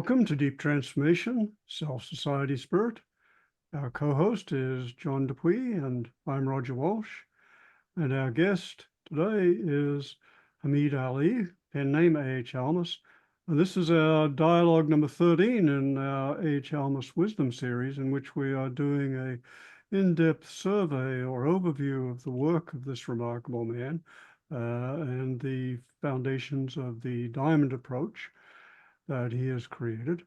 Welcome to Deep Transformation, Self-Society Spirit. Our co-host is John Dupuy, and I'm Roger Walsh. And our guest today is Hameed Ali, pen name A.H. Almaas. And this is our dialogue number 13 in our A.H. Almaas Wisdom Series, in which we are doing a in-depth survey or overview of the work of this remarkable man and the foundations of the diamond approach that he has created.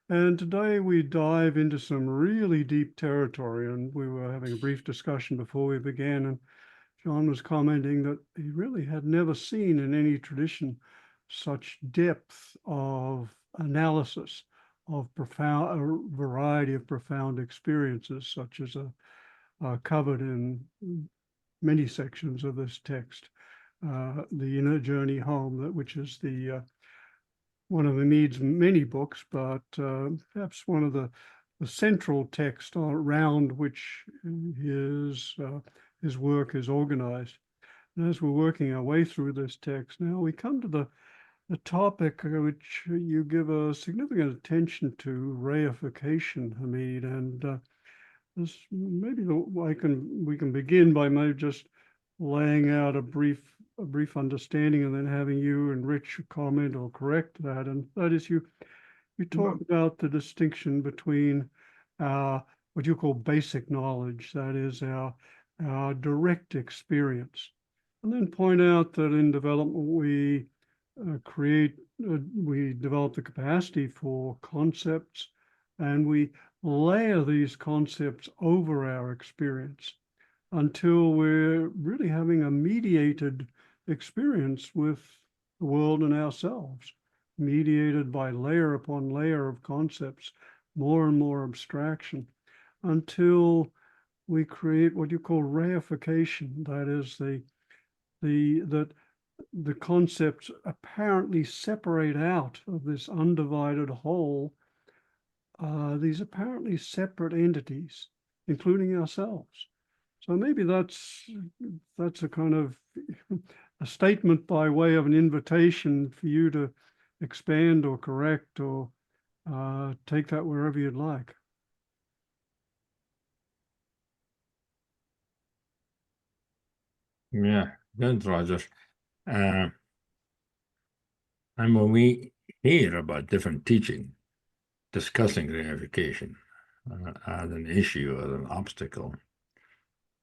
And today we dive into some really deep territory, and we were having a brief discussion before we began, and John was commenting that he really had never seen in any tradition such depth of analysis of a variety of profound experiences, such as are covered in many sections of this text. The Inner Journey Home, which is the one of Hameed's many books, but perhaps one of the central text around which his work is organized. And as we're working our way through this text, now we come to the topic which you give a significant attention to, reification, Hameed. And this maybe we can begin by maybe just laying out a brief understanding, and then having you enrich, comment, or correct that. And that is, you talk about the distinction between what you call basic knowledge, that is our direct experience, and then point out that in development we develop the capacity for concepts, and we layer these concepts over our experience until we're really having a mediated experience with the world and ourselves, mediated by layer upon layer of concepts, more and more abstraction, until we create what you call reification. That is, the concepts apparently separate out of this undivided whole, these apparently separate entities, including ourselves. So maybe that's a kind of a statement by way of an invitation for you to expand or correct or take that wherever you'd like. Yeah, good, Roger. And when we hear about different teaching discussing reification as an issue, as an obstacle,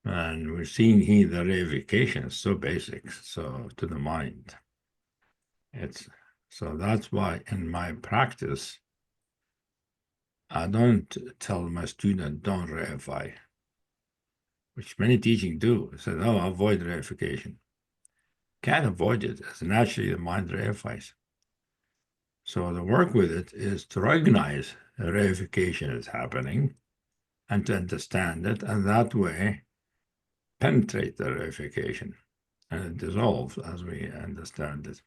and we're seeing here the reification is so basic, so to the mind. So that's why in my practice, I don't tell my student don't reify, which many teaching do. Say, oh, avoid reification. Can't avoid it, as naturally the mind reifies. So the work with it is to recognize the reification is happening and to understand it, and that way penetrate the reification, and it dissolves as we understand it.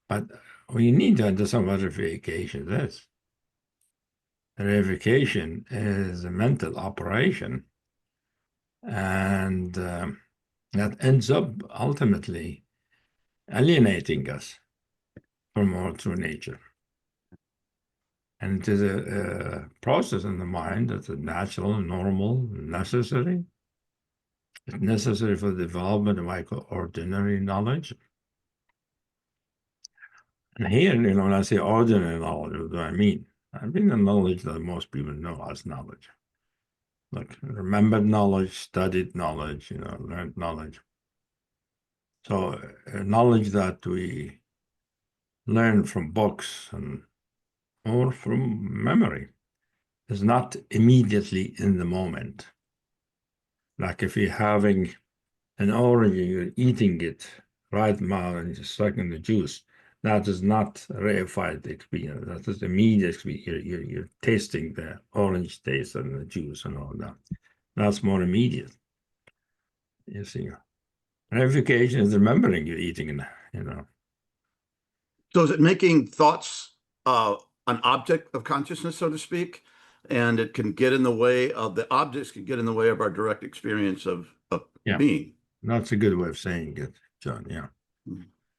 But we need to understand what reification is. Reification is a mental operation, and that ends up ultimately alienating us from our true nature. And it is a process in the mind that's natural, normal, necessary. It's necessary for the development of what I call ordinary knowledge. And here, when I say ordinary knowledge, what do I mean? I mean the knowledge that most people know as knowledge. Like remembered knowledge, studied knowledge, learned knowledge. So knowledge that we learn from books or from memory is not immediately in the moment. Like if you're having an orange and you're eating it right now and you're sucking the juice, that is not reified experience. That is immediate experience. You're tasting the orange taste and the juice and all that. That's more immediate. You see, reification is remembering you're eating, So is it making thoughts an object of consciousness, so to speak? And it can get in the way of the objects, can get in the way of our direct experience of being. That's a good way of saying it, John. Yeah.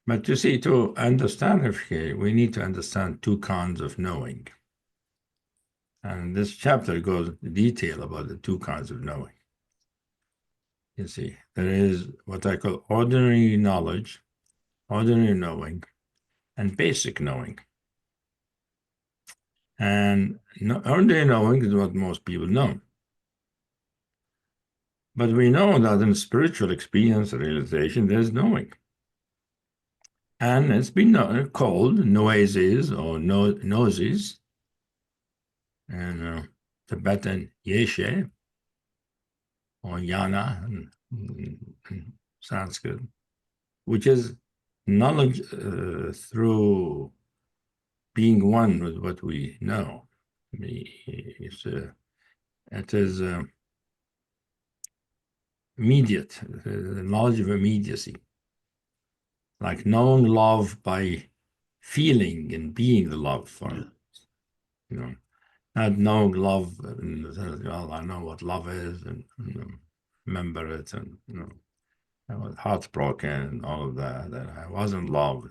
But you see, to understand reified, we need to understand two kinds of knowing. And this chapter goes into detail about the two kinds of knowing. You see, there is what I call ordinary knowledge, ordinary knowing, and basic knowing. And ordinary knowing is what most people know. But we know that in spiritual experience realization, there's knowing. And it's been called noises or noses, and Tibetan yeshe or yana in Sanskrit, which is knowledge through being one with what we know. It is immediate, the knowledge of immediacy, like knowing love by feeling and being the love for it, not knowing love and well, I know what love is and remember it and I was heartbroken and all of that, and I wasn't loved.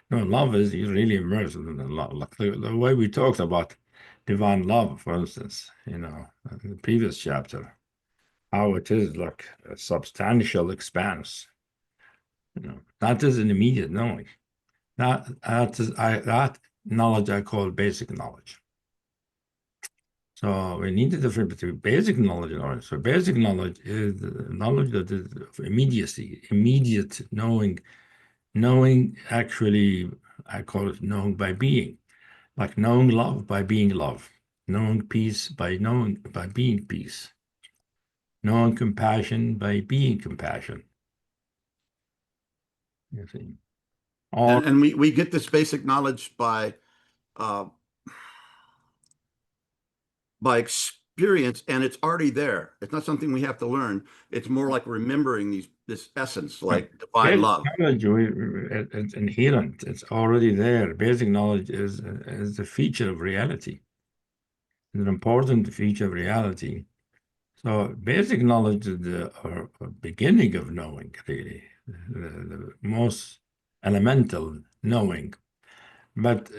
No, love is you really immersed in the love. Like the way we talked about divine love, for instance, in the previous chapter, how it is like a substantial expanse. That is an immediate knowing. That knowledge I call basic knowledge. So we need to difference between basic knowledge and knowledge. So basic knowledge is the knowledge that is of immediacy, immediate knowing. Knowing actually, I call it knowing by being, like knowing love by being love, knowing peace by being peace, knowing compassion by being compassion. You see, and we get this basic knowledge by experience, and it's already there. It's not something we have to learn. It's more like remembering this essence, like divine love. Knowledge, it's inherent. It's already there. Basic knowledge is a feature of reality. It's an important feature of reality. So basic knowledge is the beginning of knowing, really, the most elemental knowing. But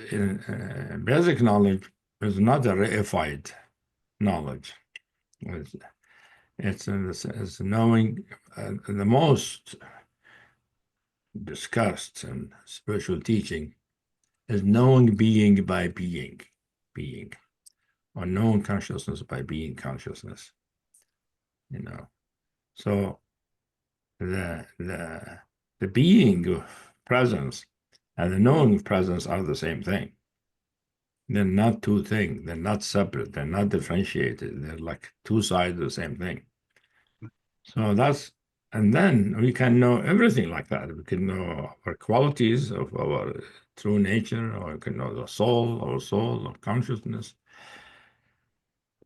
basic knowledge is not a reified knowledge. It's knowing the most discussed in spiritual teaching is knowing being by being, or knowing consciousness by being consciousness. So the being of presence and the knowing of presence are the same thing. They're not two things. They're not separate. They're not differentiated. They're like two sides of the same thing. So and then we can know everything like that. We can know our qualities of our true nature, or we can know our soul, our consciousness.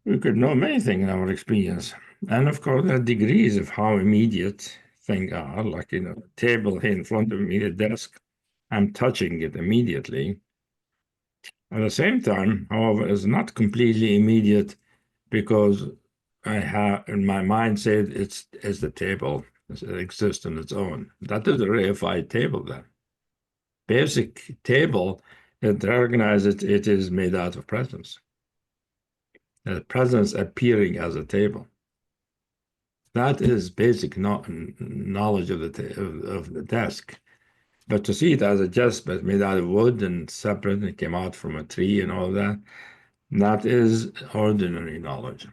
We could know many things in our experience. And of course, there are degrees of how immediate things are, like, table here in front of me, the desk, I'm touching it immediately. At the same time, however, it's not completely immediate because I have, in my mind, said it's the table, it exists on its own. That is a reified table then. Basic table, it recognizes it is made out of presence. The presence appearing as a table. That is basic knowledge of the desk. But to see it as a desk but made out of wood and separate and came out from a tree and all that, that is ordinary knowledge.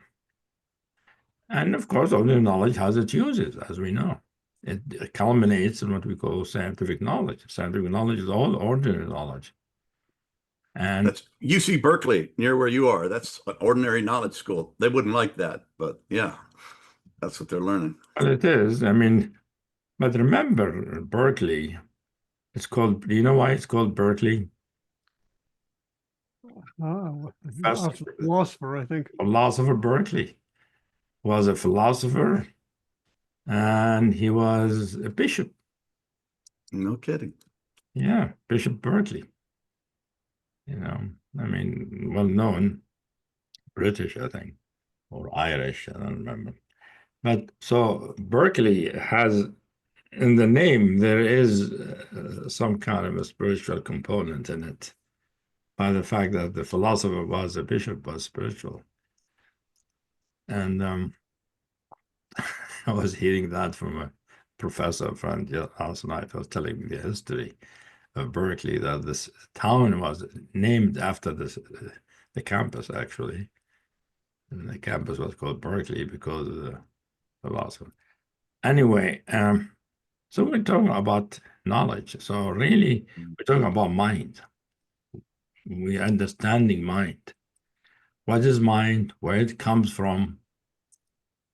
And of course, ordinary knowledge has its uses, as we know. It culminates in what we call scientific knowledge. Scientific knowledge is all ordinary knowledge. And that's UC Berkeley, near where you are. That's an ordinary knowledge school. They wouldn't like that, but yeah, that's what they're learning. Well, it is. I mean, but remember, Berkeley, it's called, do you know why it's called Berkeley? Philosopher, I think. Philosopher Berkeley was a philosopher, and he was a bishop. No kidding. Yeah, Bishop Berkeley. I mean, well known, British, I think, or Irish, I don't remember. But so Berkeley has in the name, there is some kind of a spiritual component in it, by the fact that the philosopher was a bishop, was spiritual. And I was hearing that from a professor friend last night. Was telling me the history of Berkeley, that this town was named after this, the campus, actually. And the campus was called Berkeley because of the philosopher. Anyway, so we're talking about knowledge. So really, we're talking about mind. We're understanding mind. What is mind? Where it comes from?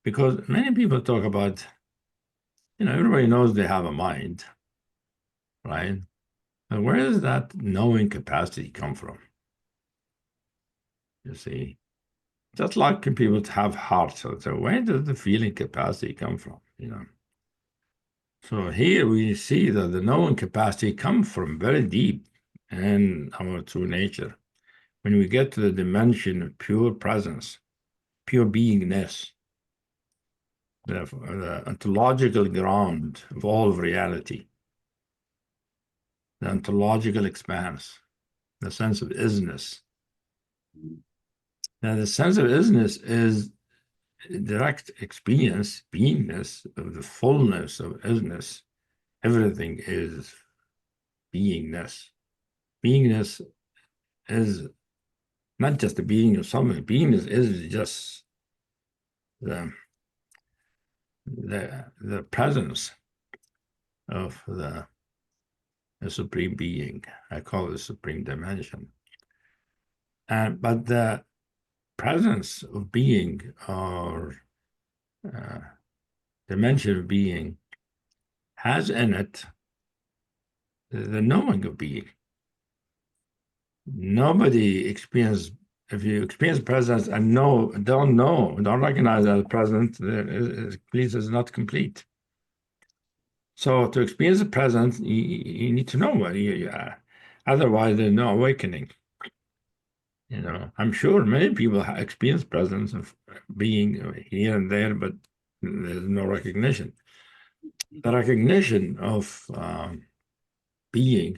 Because many people talk about, everybody knows they have a mind, right? And where does that knowing capacity come from? You see, just like people have hearts. So where does the feeling capacity come from? So here we see that the knowing capacity comes from very deep in our true nature. When we get to the dimension of pure presence, pure beingness, the ontological ground of all of reality, the ontological expanse, the sense of isness. Now, the sense of isness is direct experience, beingness of the fullness of isness. Everything is beingness. Beingness is not just the being of something. Beingness is just the presence of the supreme being. I call it the supreme dimension. But the presence of being, or dimension of being, has in it the knowing of being. Nobody experiences, if you experience presence and don't recognize that presence, please, is not complete. So to experience the presence, you need to know what you are. Otherwise, there's no awakening. I'm sure many people experience presence of being here and there, but there's no recognition. The recognition of being,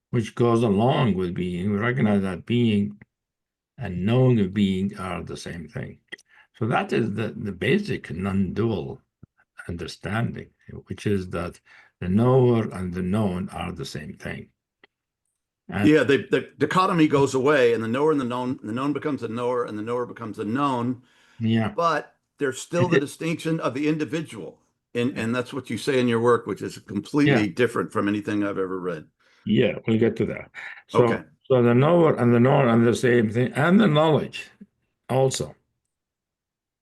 which goes along with being, we recognize that being and knowing of being are the same thing. So that is the basic non-dual understanding, which is that the knower and the known are the same thing. And yeah, the dichotomy goes away, and the knower and the known becomes the knower, and the knower becomes the known. yeah, But there's still the distinction of the individual. And that's what you say in your work, which is completely different from anything I've ever read. yeah, we'll get to that. So, Okay. so the knower and the known are the same thing, and the knowledge also.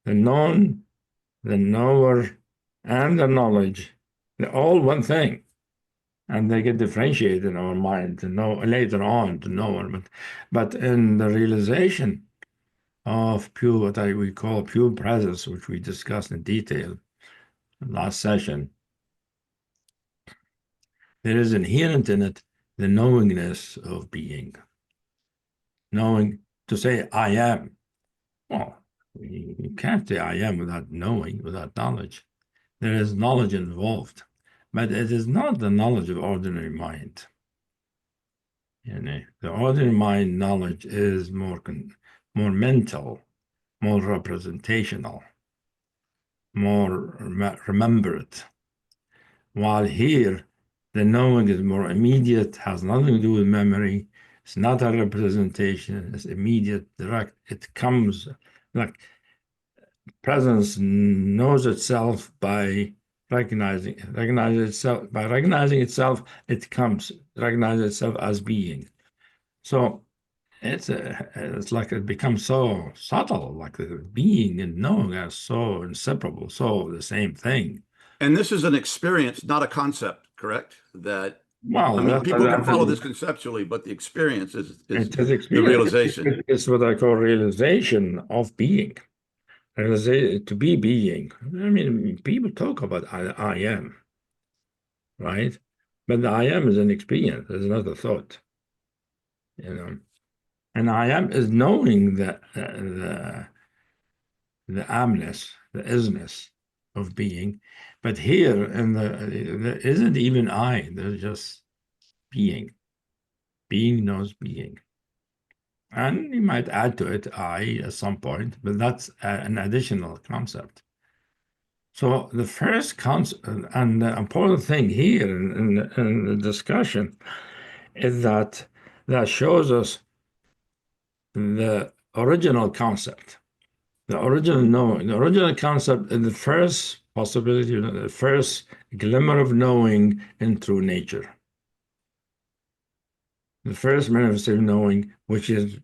The known, the knower, and the knowledge, they're all one thing. And they get differentiated in our mind to know later on to know, but in the realization of pure, what we call pure presence, which we discussed in detail last session, there is inherent in it the knowingness of being. Knowing, to say I am. Well, you can't say I am without knowing, without knowledge. There is knowledge involved, but it is not the knowledge of ordinary mind. The ordinary mind knowledge is more mental, more representational, more remembered. While here, the knowing is more immediate, has nothing to do with memory. It's not a representation, it's immediate, direct. It comes like presence knows itself by recognizing itself, it comes, recognizes itself as being. So it's like it becomes so subtle, like the being and knowing are so inseparable, so the same thing. And this is an experience, not a concept, correct? Well, I mean, people can follow this conceptually, but the experience is experience. the realization. It's what I call realization of being. To be being. I mean, people talk about I am, right? But the I am is an experience, it's not a thought. And I am is knowing the amness, the isness, of being. But here, there isn't even I, there's just being. Being knows being. And you might add to it I at some point, but that's an additional concept. So the first concept and the important thing here in the discussion is that shows us the original concept, the original knowing, the original concept is the first possibility, the first glimmer of knowing in true nature. The first manifestation of knowing, which is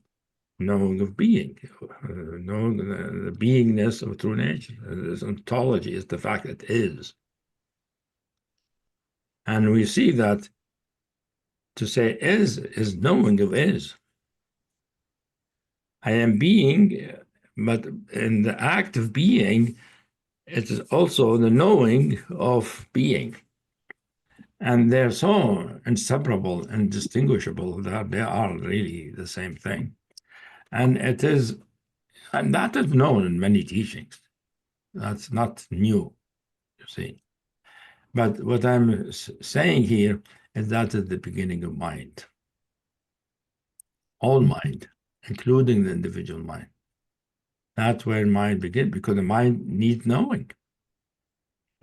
knowing of being, knowing the beingness of true nature. This ontology is the fact it is. And we see that to say is knowing of is. I am being, but in the act of being, it is also the knowing of being. And they're so inseparable and distinguishable that they are really the same thing. And that is known in many teachings. That's not new, you see. But what I'm saying here is that is the beginning of mind. All mind, including the individual mind. That's where mind begins, because the mind needs knowing.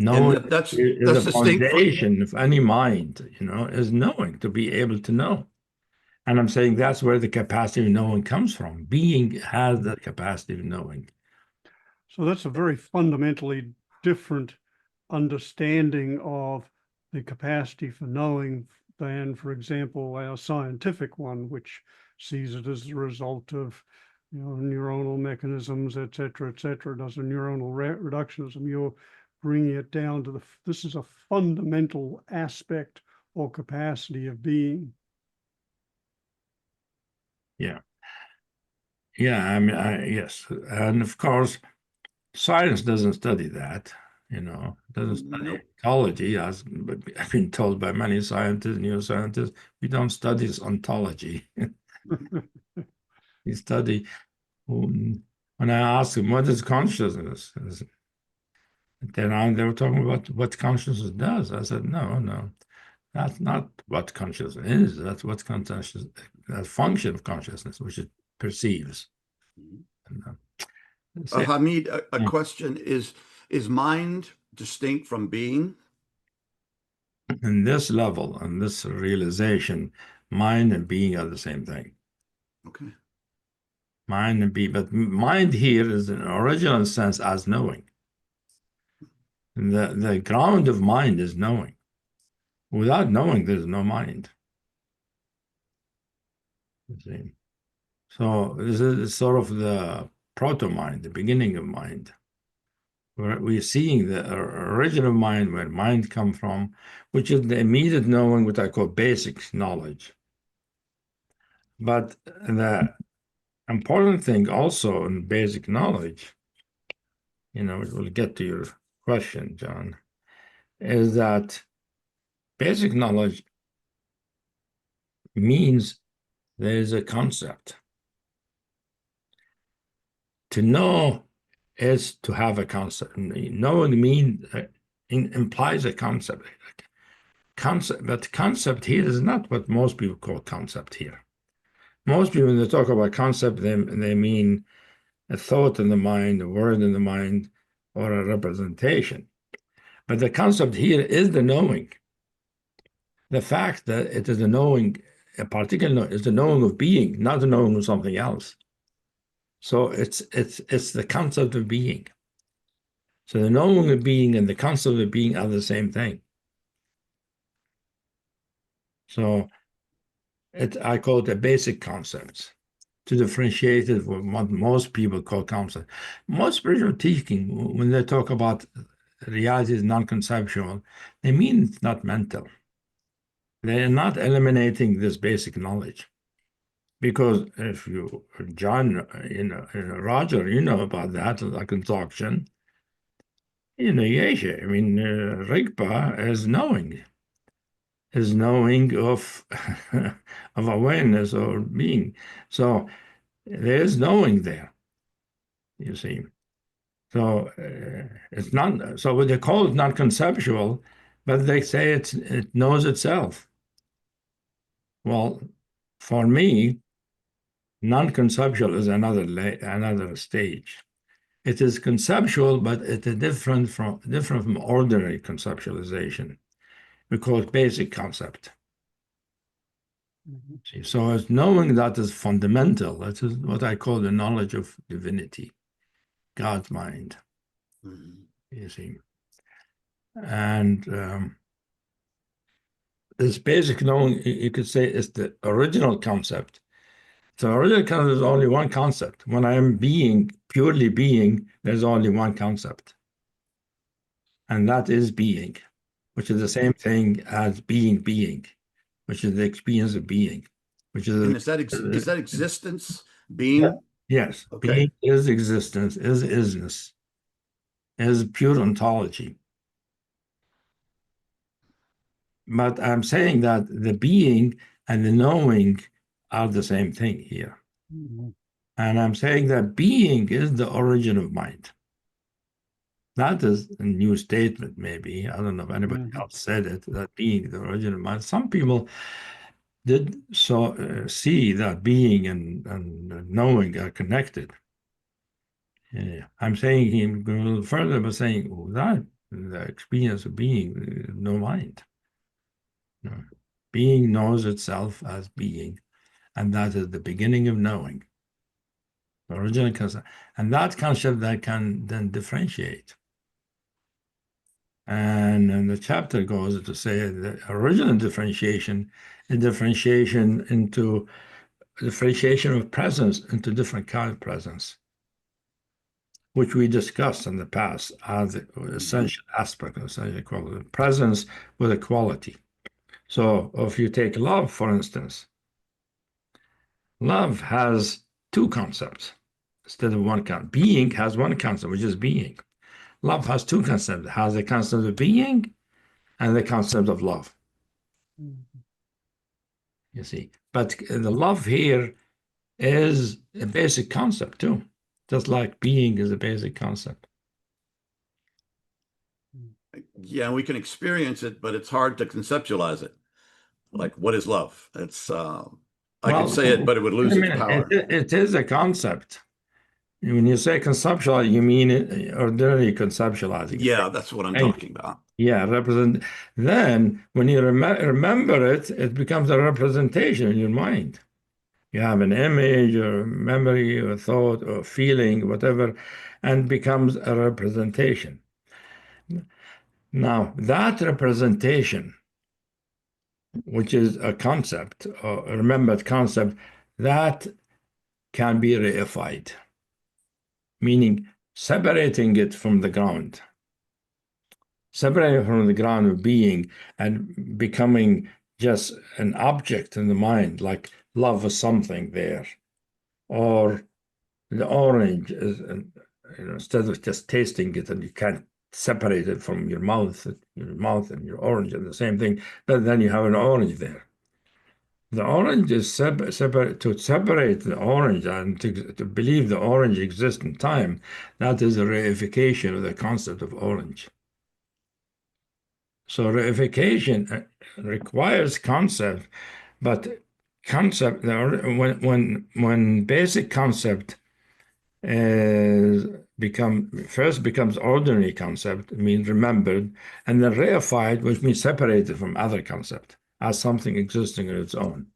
Knowing that's is the distinct foundation of any mind, is knowing, to be able to know. And I'm saying that's where the capacity of knowing comes from. Being has the capacity of knowing. So that's a very fundamentally different understanding of the capacity for knowing than, for example, our scientific one, which sees it as the result of neuronal mechanisms, et cetera, does a neuronal reductionism. You're bringing it down to this is a fundamental aspect or capacity of being. Yeah. Yeah, I mean, yes. And of course, science doesn't study that, doesn't study Nope. ecology, as I've been told by many scientists, neuroscientists, we don't study this ontology. We study, when I asked them, what is consciousness? Then they were talking about what consciousness does. I said, no, that's not what consciousness is. That's what consciousness, the function of consciousness, which it perceives. Hameed, a question is mind distinct from being? In this level, and this realization, mind and being are the same thing. Okay. Mind and being, but mind here is in original sense as knowing. The ground of mind is knowing. Without knowing, there's no mind. You see? So this is sort of the proto-mind, the beginning of mind. We're seeing the original mind, where mind comes from, which is the immediate knowing, what I call basic knowledge. But the important thing also in basic knowledge, we'll get to your question, John, is that basic knowledge means there is a concept. To know is to have a concept. Knowing implies a concept. But concept here is not what most people call concept here. Most people, when they talk about concept, they mean a thought in the mind, a word in the mind, or a representation. But the concept here is the knowing. The fact that it is the knowing, a particular knowing, is the knowing of being, not the knowing of something else. So it's the concept of being. So the knowing of being and the concept of being are the same thing. So I call it a basic concepts, to differentiate it from what most people call concept. Most spiritual teaching, when they talk about reality is non-conceptual, they mean it's not mental. They are not eliminating this basic knowledge. Because if you, John, Roger, about that, the concoction, Yeshe, Rigpa is knowing of of awareness or being. So there is knowing there, you see. So it's not, so what they call it non-conceptual, but they say it knows itself. Well, for me, non-conceptual is another stage. It is conceptual, but it's different from ordinary conceptualization. We call it basic concept. See, so it's knowing that is fundamental. That is what I call the knowledge of divinity, God's mind. You see, and this basic knowing, you could say, is the original concept. So original concept is only one concept. When I am being, purely being, there's only one concept. And that is being, which is the same thing as being, which is the experience of being, which is... And is that existence, being? Yes. Okay. Being is existence, is isness, is pure ontology. But I'm saying that the being and the knowing are the same thing here. And I'm saying that being is the origin of mind. That is a new statement, maybe. I don't know if anybody else said it, that being the origin of mind. Some people did see that being and knowing are connected. Yeah. I'm saying him going a little further by saying, oh, that the experience of being, no mind. No. Being knows itself as being, and that is the beginning of knowing. The original concept. And that concept that can then differentiate. And the chapter goes to say the original differentiation is differentiation of presence into different kind of presence, which we discussed in the past as the essential aspect, essential quality, presence with a quality. So if you take love, for instance, love has two concepts instead of one concept. Being has one concept, which is being. Love has two concepts. It has the concept of being and the concept of love. You see, but the love here is a basic concept too, just like being is a basic concept. Yeah, we can experience it, but it's hard to conceptualize it. Like, what is love? It's I could say it, but it would lose its power. It is a concept. When you say conceptual, you mean it ordinarily conceptualizing. Yeah, that's what I'm talking about. Yeah, represent. Then when you remember it, it becomes a representation in your mind. You have an image or memory or thought or feeling, whatever, and becomes a representation. Now, that representation, which is a concept, or a remembered concept, that can be reified, meaning separating it from the ground. Separating from the ground of being and becoming just an object in the mind, like love is something there, or the orange is, instead of just tasting it and you can't separate it from your mouth and your orange are the same thing, but then you have an orange there. The orange is separate. To separate the orange and to believe the orange exists in time, that is a reification of the concept of orange. So reification requires concept, but concept, when basic concept first becomes ordinary concept, means remembered, and then reified, which means separated from other concept as something existing on its own.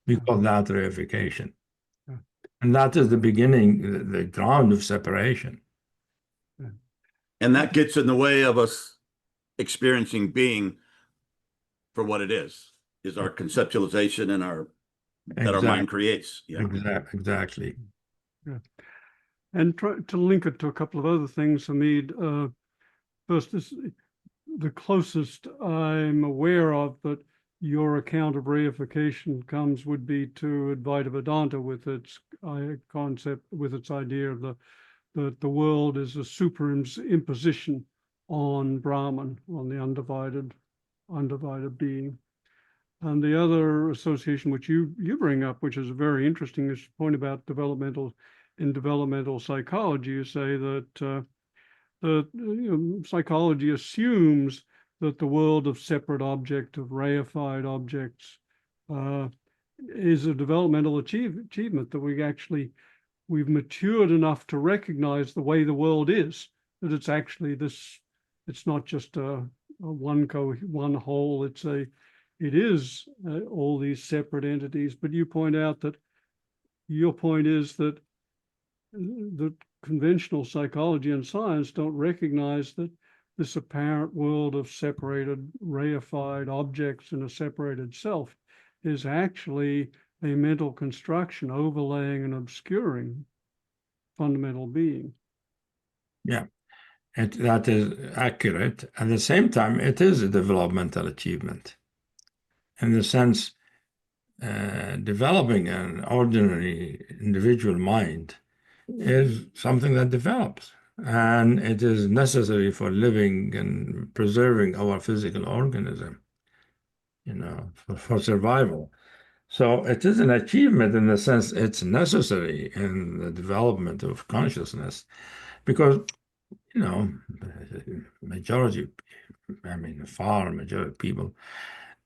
We call that reification. And that is the beginning, the ground of separation. And that gets in the way of us experiencing being for what it is our conceptualization and that our mind creates. Yeah. Exactly. Yeah. And try to link it to a couple of other things, Hameed. First is the closest I'm aware of that your account of reification comes would be to Advaita Vedanta with its concept, with its idea of the world is a superimposition on Brahman, on the undivided being. And the other association which you bring up, which is very interesting, is your point about developmental psychology. You say that psychology assumes that the world of separate object, of reified objects, is a developmental achievement that we've matured enough to recognize the way the world is, that it's actually this, it's not just a one whole, it is all these separate entities. But you point out that your point is that the conventional psychology and science don't recognize that this apparent world of separated reified objects in a separated self is actually a mental construction overlaying and obscuring fundamental being. Yeah, that is accurate. At the same time, it is a developmental achievement. In the sense, developing an ordinary individual mind is something that develops, and it is necessary for living and preserving our physical organism, for survival. So it is an achievement in the sense it's necessary in the development of consciousness, because, majority, far majority of people,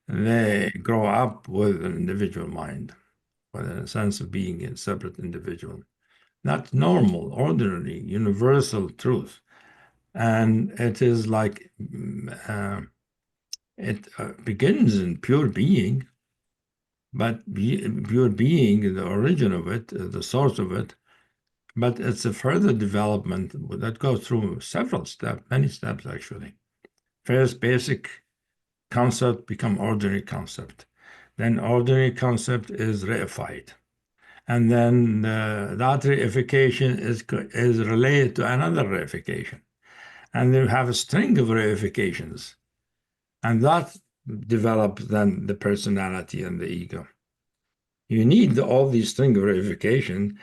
they grow up with an individual mind, with a sense of being a separate individual. Not normal, ordinary, universal truth. And it is like it begins in pure being, but pure being is the origin of it, the source of it. But it's a further development that goes through several steps, many steps actually. First, basic concept become ordinary concept. Then ordinary concept is reified. And then that reification is related to another reification. And you have a string of reifications. And that develops then the personality and the ego. You need all these string of reification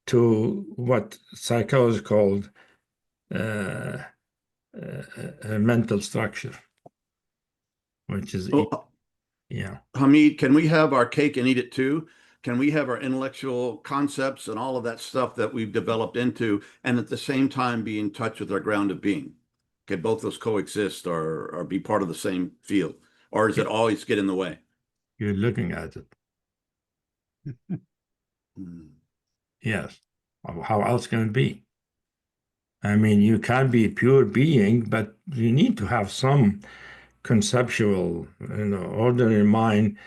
to what psychology called a mental structure, which is, yeah. Hameed, can we have our cake and eat it too? Can we have our intellectual concepts and all of that stuff that we've developed into, and at the same time be in touch with our ground of being? Can both those coexist or be part of the same field? Or does it always get in the way? You're looking at it. Yes. How else can it be? You can be pure being, but you need to have some conceptual, ordinary mind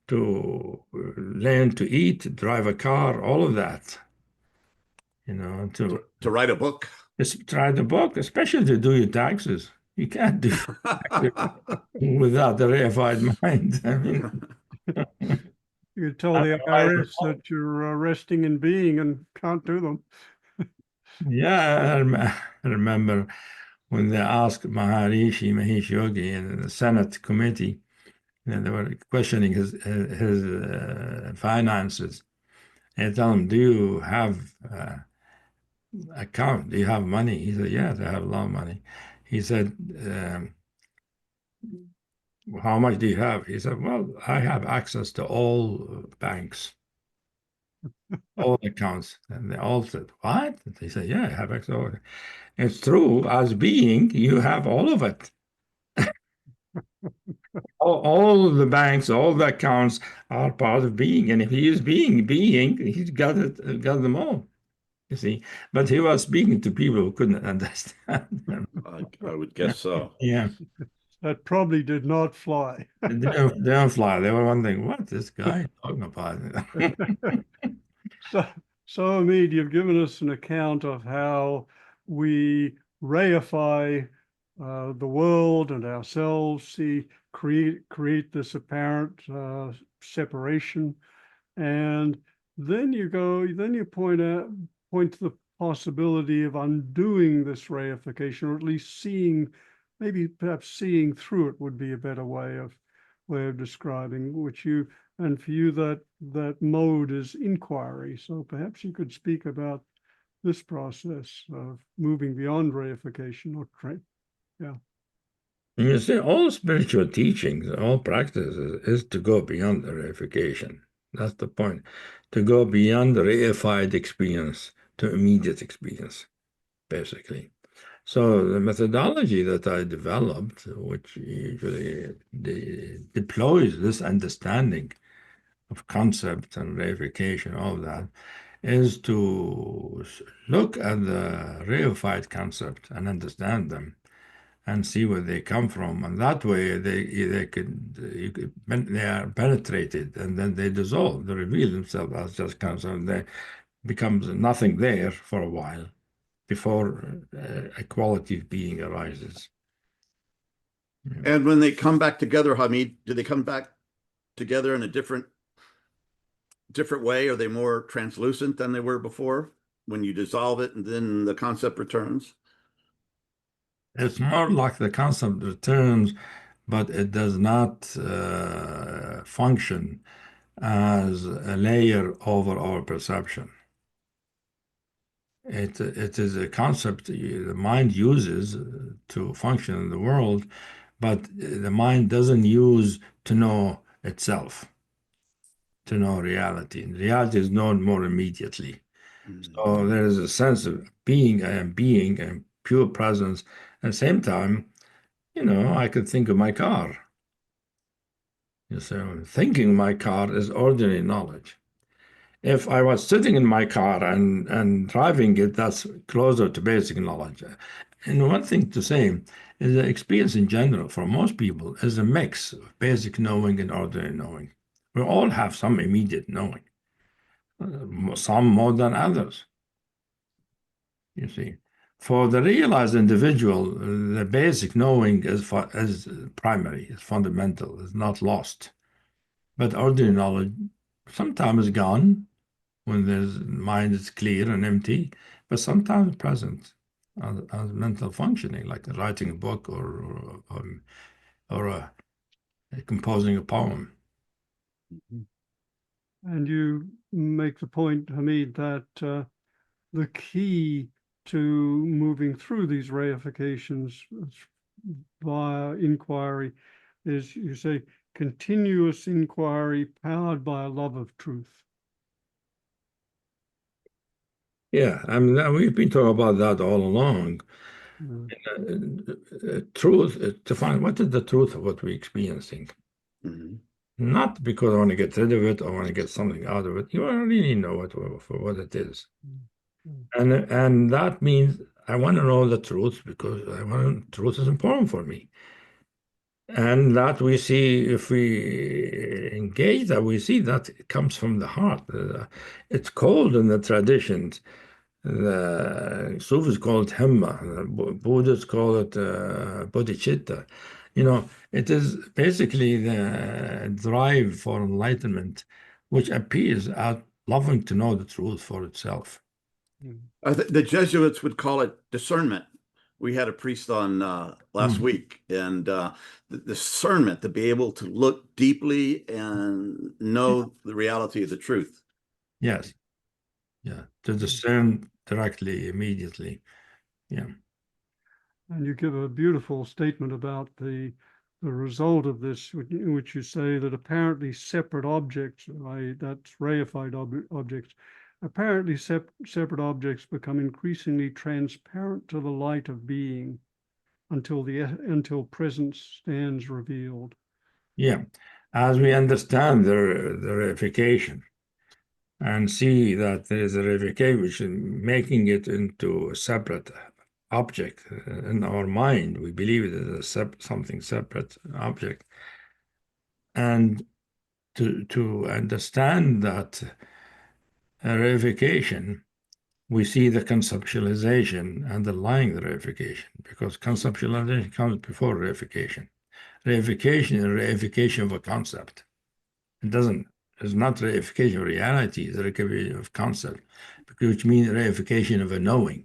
to learn to eat, drive a car, all of that. To write a book. Just write a book, especially to do your taxes. You can't do without the reified mind. You could tell the IRS that you're resting in being and can't do them. Yeah, I remember when they asked Maharishi Mahesh Yogi in the Senate committee, they were questioning his finances. And tell him, do you have account? Do you have money? He said, yes, I have a lot of money. He said, how much do you have? He said, well, I have access to all banks, all accounts. And they all said, what? And he said, yeah, I have access to all. It's true, as being, you have all of it. all the banks, all the accounts are part of being. And if he is being, he's got them all. You see, but he was speaking to people who couldn't understand him. I would guess so. Yeah. That probably did not fly. They don't fly. They were wondering, what this guy talking about? So Hameed, you've given us an account of how we reify the world and ourselves, create this apparent separation, and then you point to the possibility of undoing this reification, or at least perhaps seeing through it would be a better way of describing, and for you that mode is inquiry. So perhaps you could speak about this process of moving beyond reification yeah. You see, all spiritual teachings, all practices is to go beyond the reification. That's the point. To go beyond the reified experience to immediate experience, basically. So the methodology that I developed, which usually deploys this understanding of concept and reification, all that, is to look at the reified concept and understand them and see where they come from. And that way they are penetrated and then they dissolve, they reveal themselves as just concept. And they becomes nothing there for a while before a quality of being arises. Yeah. And when they come back together, Hameed, do they come back together in a different way? Are they more translucent than they were before when you dissolve it and then the concept returns? It's more like the concept returns, but it does not function as a layer over our perception. It is a concept the mind uses to function in the world, but the mind doesn't use to know itself, to know reality. And reality is known more immediately. So there is a sense of being and pure presence. At the same time, I could think of my car. So thinking my car is ordinary knowledge. If I was sitting in my car and driving it, that's closer to basic knowledge. And one thing to say is that experience in general, for most people, is a mix of basic knowing and ordinary knowing. We all have some immediate knowing, some more than others. You see, for the realized individual, the basic knowing is primary, is fundamental, is not lost. But ordinary knowledge sometimes is gone when the mind is clear and empty, but sometimes present as mental functioning, like writing a book or composing a poem. And you make the point, Hameed, that the key to moving through these reifications via inquiry is, you say, continuous inquiry powered by a love of truth. Yeah, I mean, we've been talking about that all along. Truth, to find what is the truth of what we're experiencing. Not because I want to get rid of it or want to get something out of it. You really know what it is. And that means I want to know the truth because truth is important for me. And that we see, if we engage that, we see that it comes from the heart. It's called in the traditions, the Sufis call it Himma, the Buddhists call it bodhicitta. It is basically the drive for enlightenment, which appears at loving to know the truth for itself. The Jesuits would call it discernment. We had a priest on last week, and the discernment, to be able to look deeply and know the reality of the truth. Yes. Yeah. To discern directly, immediately. Yeah. And you give a beautiful statement about the result of this, in which you say that apparently separate objects, that's reified objects, apparently separate objects become increasingly transparent to the light of being until presence stands revealed. Yeah, as we understand the reification and see that there is a reification, making it into a separate object in our mind, we believe it is something separate object, and to understand that reification, we see the conceptualization underlying the reification, because conceptualization comes before reification. Reification is reification of a concept. It's not reification of reality, it's reification of concept, which means reification of a knowing,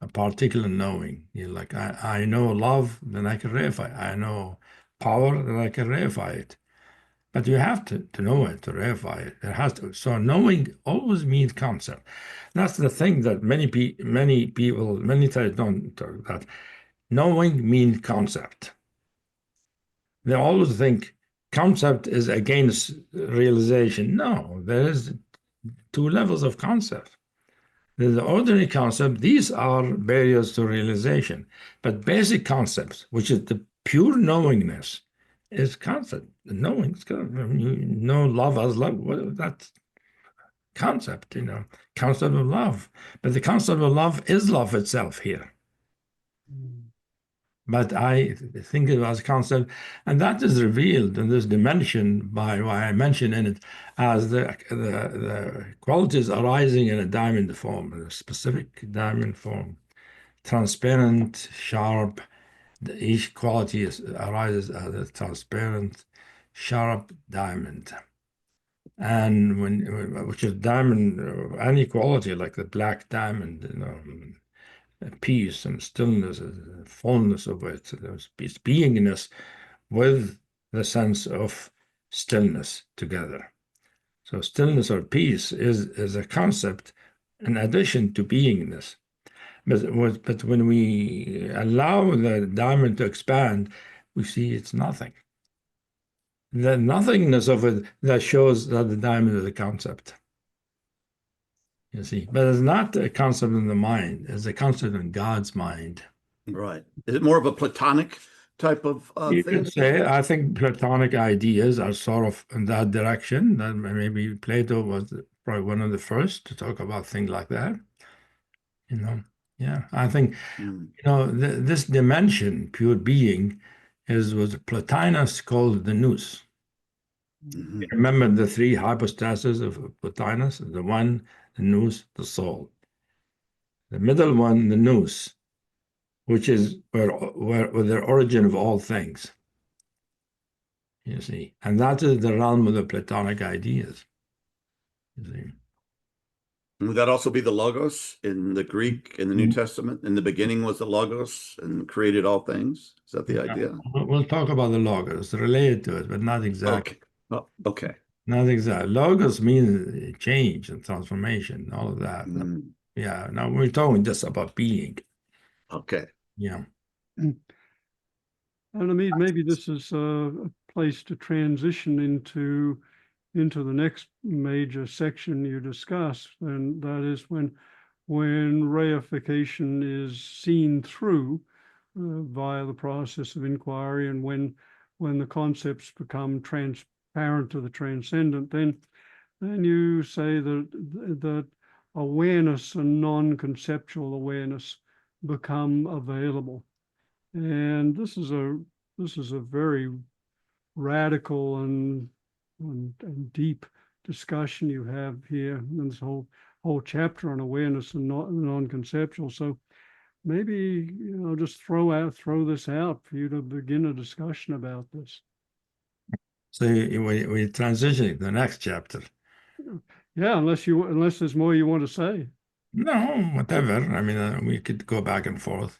a particular knowing. Like, I know love, then I can reify. I know power, then I can reify it. But you have to know it, to reify it. It has to. So knowing always means concept. That's the thing that many people, many times don't talk about. Knowing means concept. They always think concept is against realization. No, there is two levels of concept. The ordinary concept, these are barriers to realization. But basic concepts, which is the pure knowingness, is concept. The knowing, you know love as love. Well, that's concept, concept of love. But the concept of love is love itself here. But I think it was concept, and that is revealed in this dimension by why I mention in it as the qualities arising in a diamond form, in a specific diamond form, transparent, sharp. Each quality arises as a transparent, sharp diamond. And which is diamond, any quality like the black diamond, peace and stillness, fullness of it, it's beingness with the sense of stillness together. So stillness or peace is a concept in addition to beingness. But when we allow the diamond to expand, we see it's nothing. The nothingness of it that shows that the diamond is a concept. You see, but it's not a concept in the mind, it's a concept in God's mind. Right. Is it more of a Platonic type of You thing? could say, I think Platonic ideas are sort of in that direction. That maybe Plato was probably one of the first to talk about things like that. Yeah, I think, this dimension, pure being, is what Plotinus called the nous. Remember the three hypostases of Plotinus? The one, the nous, the soul. The middle one, the nous, which is where the origin of all things. You see, and that is the realm of the Platonic ideas. You see. Would that also be the Logos in the Greek in the New Testament? In the beginning was the Logos and created all things. Is that the idea? We'll talk about the Logos related to it, but not exactly. Okay. Oh, okay. Not exactly. Logos means change and transformation, all of that. Yeah. Now we're talking just about being. Okay. Yeah. And maybe this is a place to transition into the next major section you discuss, and that is when reification is seen through via the process of inquiry, and when the concepts become transparent to the transcendent, then you say that awareness and non-conceptual awareness become available. And this is a very radical and deep discussion you have here in this whole chapter on awareness and non-conceptual. So maybe just throw this out for you to begin a discussion about this. So we transition to the next chapter. Yeah, unless there's more you want to say. No, whatever. I mean, we could go back and forth,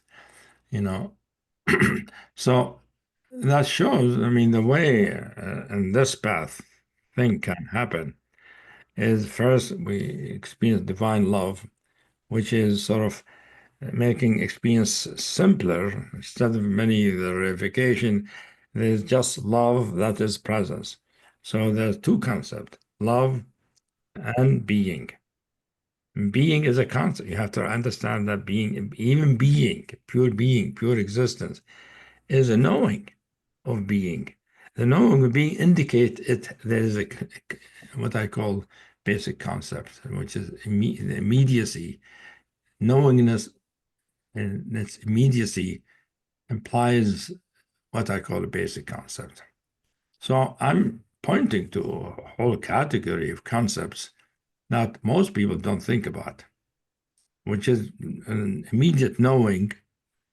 So that shows, I mean, the way in this path thing can happen is first we experience divine love, which is sort of making experience simpler. Instead of many the reification, there's just love that is presence. So there's two concepts, love and being. Being is a concept. You have to understand that being, even being, pure existence, is a knowing of being. The knowing of being indicates there is what I call basic concept, which is immediacy. Knowingness and its immediacy implies what I call a basic concept. So I'm pointing to a whole category of concepts that most people don't think about, which is an immediate knowing.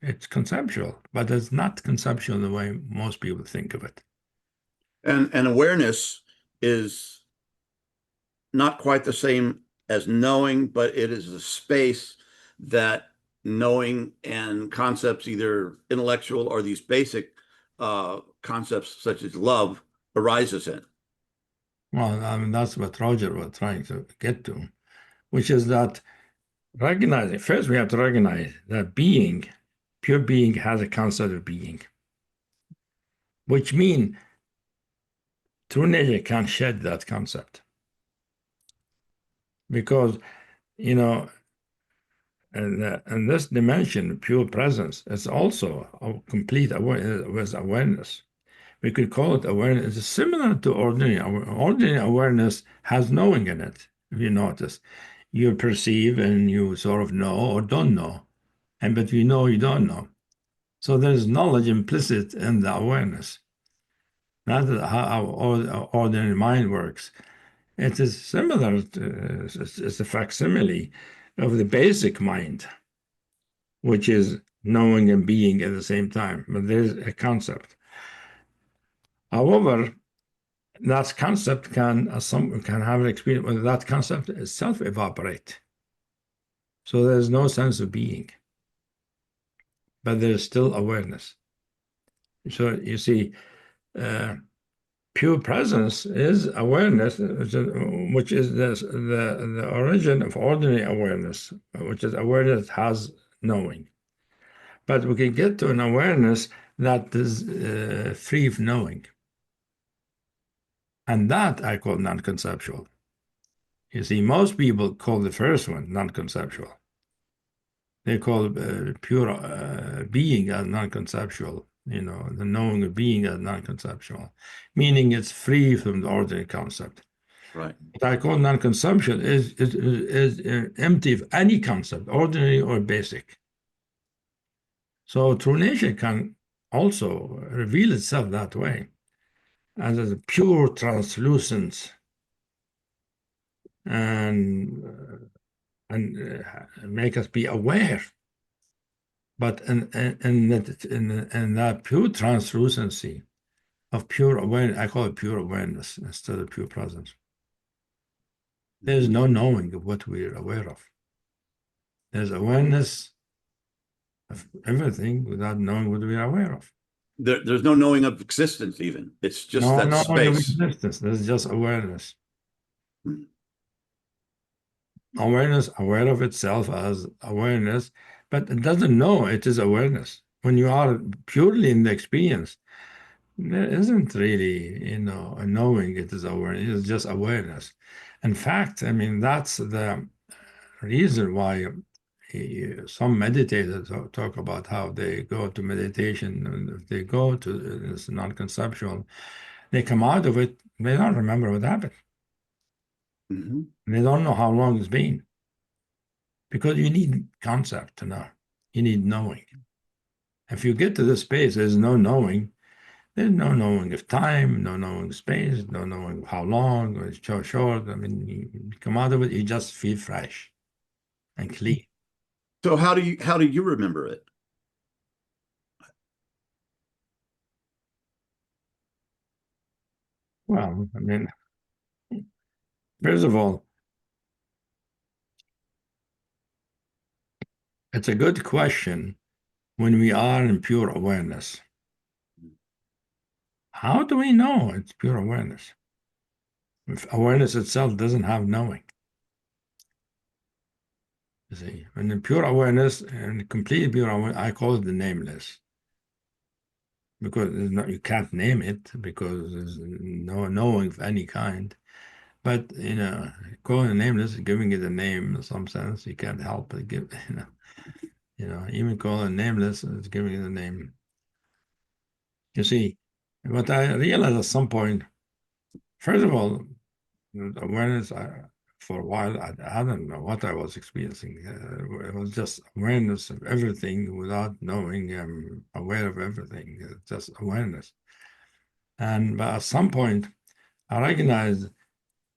It's conceptual, but it's not conceptual the way most people think of it. And awareness is not quite the same as knowing, but it is a space that knowing and concepts, either intellectual or these basic concepts such as love, arises in. Well, I mean, that's what Roger was trying to get to, which is that recognizing, first we have to recognize that being, pure being, has a concept of being, which means true nature can't shed that concept. Because, and this dimension, pure presence, is also a complete awareness. We could call it awareness. It's similar to ordinary. Ordinary awareness has knowing in it, if you notice. You perceive and you sort of know or don't know. But you know you don't know. So there's knowledge implicit in the awareness. That's how our ordinary mind works. It is similar to, it's a facsimile of the basic mind, which is knowing and being at the same time. But there's a concept. However, that concept some can have an experience where that concept itself evaporate. So there's no sense of being, but there's still awareness. So you see, pure presence is awareness, which is the origin of ordinary awareness, which is awareness has knowing. But we can get to an awareness that is free of knowing. And that I call non-conceptual. You see, most people call the first one non-conceptual. They call pure being as non-conceptual, the knowing of being as non-conceptual, meaning it's free from the ordinary concept. Right. What I call non-conceptual is empty of any concept, ordinary or basic. So true nature can also reveal itself that way, as a pure translucence and make us be aware. But in that pure translucency of pure awareness, I call it pure awareness instead of pure presence. There's no knowing of what we're aware of. There's awareness of everything without knowing what we're aware of. There's no knowing of existence even. It's just that space. Existence. There's just awareness. Awareness, aware of itself as awareness, but it doesn't know it is awareness. When you are purely in the experience, there isn't really, a knowing it is awareness. It's just awareness. In fact, I mean, that's the reason why some meditators talk about how they go to meditation, and if they go to this non-conceptual, they come out of it, they don't remember what happened. Mm-hmm. They don't know how long it's been. Because you need concept to know. You need knowing. If you get to this space, there's no knowing. There's no knowing of time, no knowing of space, no knowing how long or it's so short. I mean, you come out of it, you just feel fresh and clean. So how do you remember it? Well, I mean, first of all, it's a good question when we are in pure awareness. How do we know it's pure awareness? If awareness itself doesn't have knowing. You see, and in pure awareness and complete pure awareness, I call it the nameless. Because you can't name it because there's no knowing of any kind. But calling it nameless, giving it a name in some sense, you can't help but give even calling it nameless is giving it a name. You see, what I realized at some point, first of all, awareness. For a while, I don't know what I was experiencing. It was just awareness of everything without knowing I'm aware of everything. It's just awareness. But at some point, I recognized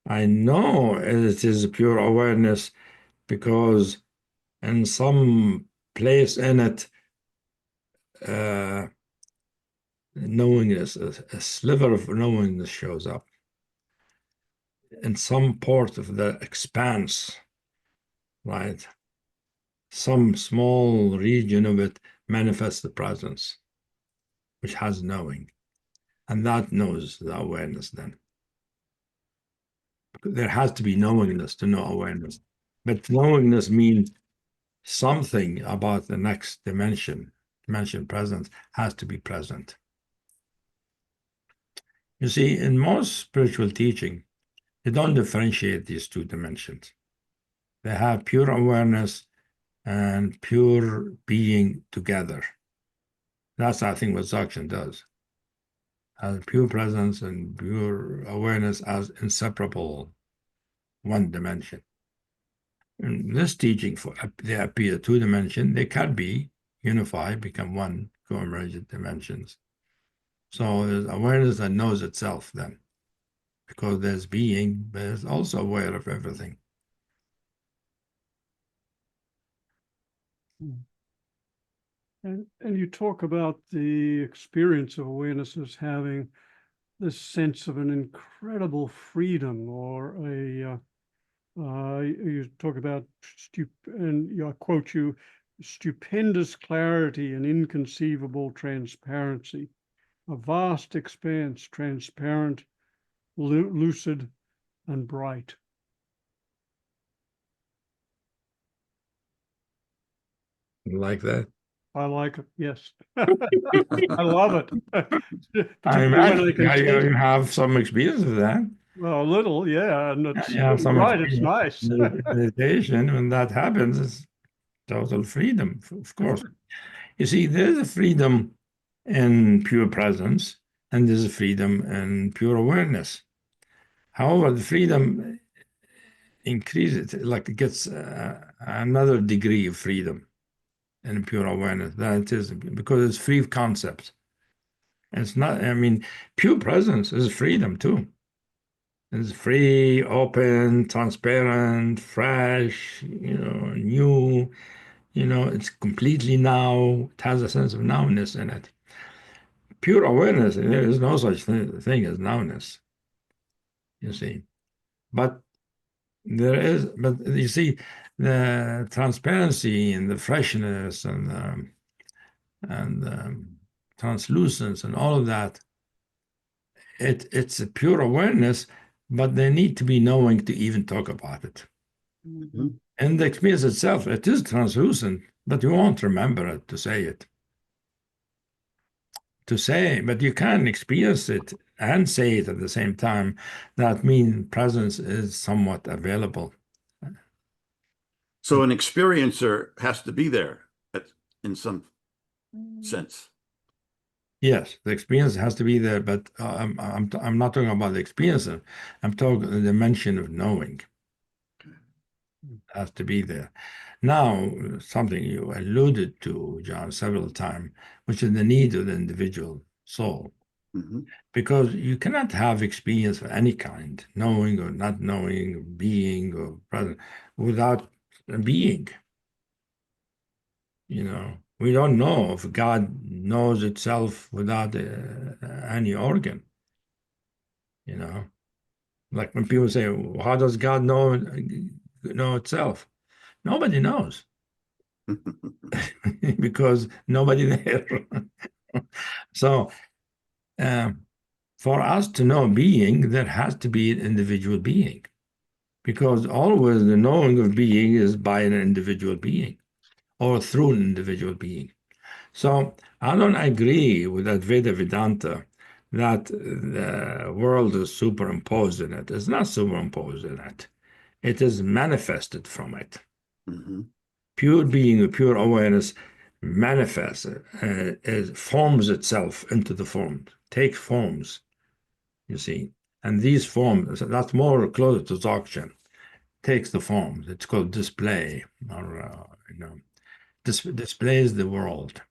I know it is pure awareness because in some place in it, knowingness, a sliver of knowingness shows up. In some part of the expanse, right? Some small region of it manifests the presence, which has knowing. And that knows the awareness then. There has to be knowingness to know awareness. But knowingness means something about the next dimension presence has to be present. You see, in most spiritual teaching, they don't differentiate these two dimensions. They have pure awareness and pure being together. That's, I think, what Dzogchen does. As pure presence and pure awareness as inseparable one dimension. In this teaching, they appear two dimension, they can be unified, become one co-emergent dimensions. So there's awareness that knows itself then, because there's being, but it's also aware of everything. And you talk about the experience of awareness as having this sense of an incredible freedom, or you talk about and I quote you, stupendous clarity and inconceivable transparency, a vast expanse, transparent, lucid, and bright. Like that. I like it. Yes, I love it. I Particularly when I imagine can you have some experience with that. well, a little, yeah, and it's You have some right. It's experience nice. in meditation. When that happens, it's total freedom, of course. You see, there's a freedom in pure presence, and there's a freedom in pure awareness. However, the freedom increases, like it gets another degree of freedom in pure awareness than it is, because it's free of concepts. It's not, I mean, pure presence is freedom too. It's free, open, transparent, fresh, new, it's completely now. It has a sense of nowness in it. Pure awareness, there is no such thing as nowness, you see. But but you see, the transparency and the freshness and translucence and all of that, it's a pure awareness, but they need to be knowing to even talk about it. Mm-hmm. And the experience itself, it is translucent, but you won't remember it to say it. But you can experience it and say it at the same time. That means presence is somewhat available. So an experiencer has to be there in some sense. Yes, the experience has to be there, but I'm not talking about the experiencer. I'm talking the dimension of knowing has to be there. Now, something you alluded to, John, several times, which is the need of the individual soul. Mm-hmm. Because you cannot have experience of any kind, knowing or not knowing, being or present, without being. We don't know if God knows itself without any organ. Like when people say, "How does God know itself?" Nobody knows because nobody there. So, for us to know being, there has to be an individual being, because always the knowing of being is by an individual being or through an individual being. So I don't agree with Advaita Vedanta that the world is superimposed in it. It's not superimposed in it. It is manifested from it. Mm-hmm. Pure being, pure awareness manifests, it forms itself into the form, takes forms, you see. And these forms, that's more closer to Dzogchen, takes the forms. It's called display, or, displays the world.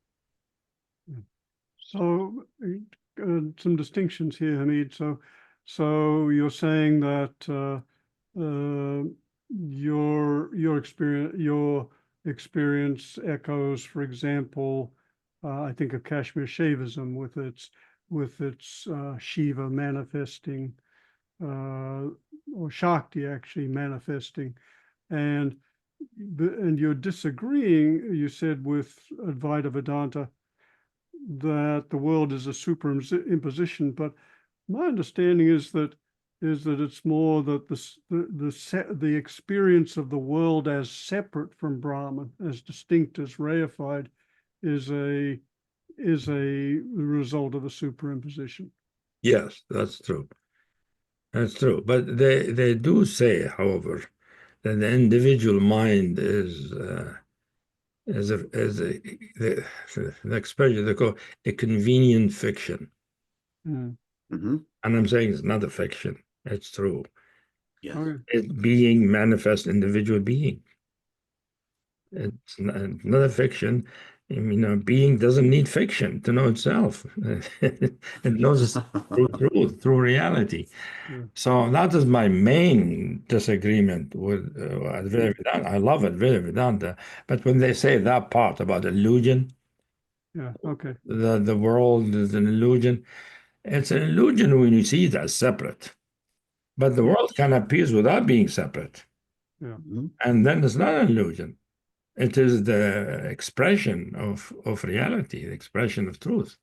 So some distinctions here, Hameed. So you're saying that your experience echoes, for example, I think of Kashmir Shaivism with its Shiva manifesting, or Shakti actually manifesting, and you're disagreeing, you said, with Advaita Vedanta that the world is a superimposition, but my understanding is that it's more that the experience of the world as separate from Brahman, as distinct as reified, is a result of a superimposition. Yes, that's true. That's true. But they do say, however, that the individual mind is the expression they call a convenient fiction. Mm. Mhm. And I'm saying it's not a fiction, it's true. Yes. Okay. It's being manifest individual being. It's not a fiction. I mean, being doesn't need fiction to know itself. It knows it's through truth, through reality. Yeah. So that is my main disagreement with Advaita Vedanta. I love Advaita Vedanta, but when they say that part about illusion, Yeah. Okay. the world is an illusion, it's an illusion when you see it as separate. But the world can appear without being separate. Yeah. Mhm. And then it's not an illusion. It is the expression of reality, the expression of truth.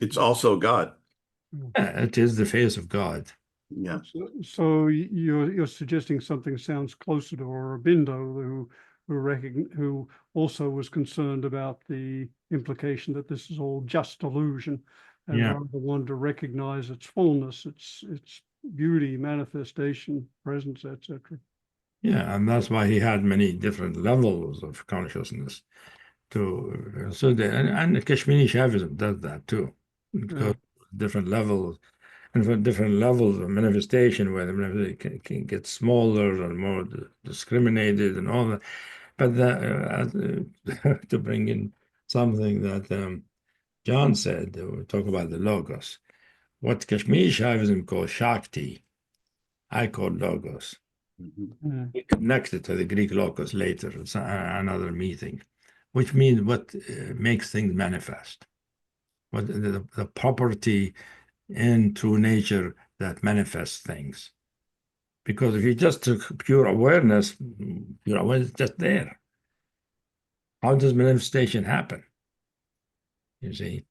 It's also God. Yeah, it is the face of God. Yeah. So you're suggesting something sounds closer to Aurobindo, who also was concerned about the implication that this is all just illusion, and Yeah. rather wanted to recognize its fullness, its beauty, manifestation, presence, etc. Yeah, and that's why he had many different levels of consciousness. And Kashmiri Shaivism does that too. It goes different levels, and for different levels of manifestation, where the manifestation can get smaller and more discriminated and all that. But to bring in something that John said, we talk about the logos. What Kashmiri Shaivism calls Shakti, I call logos. Mhm. We connected to the Greek logos later, it's another meeting, which means what makes things manifest, what the property in true nature that manifests things. Because if you just took pure awareness is just there. How does manifestation happen? You see,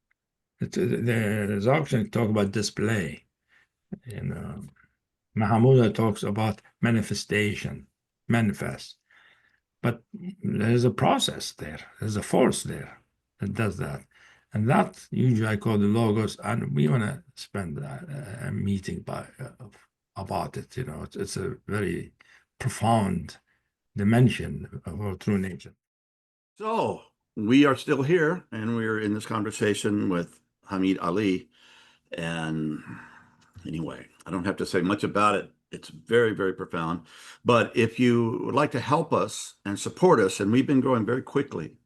there's auction talk about display. Mahamuda talks about manifestation, manifest. But there's a process there. There's a force there that does that. And that usually I call the logos, and we want to spend a meeting about it. It's a very profound dimension of our true nature. So we are still here, and we're in this conversation with Hameed Ali. And anyway, I don't have to say much about it. It's very, very profound. But if you would like to help us and support us, and we've been growing very quickly,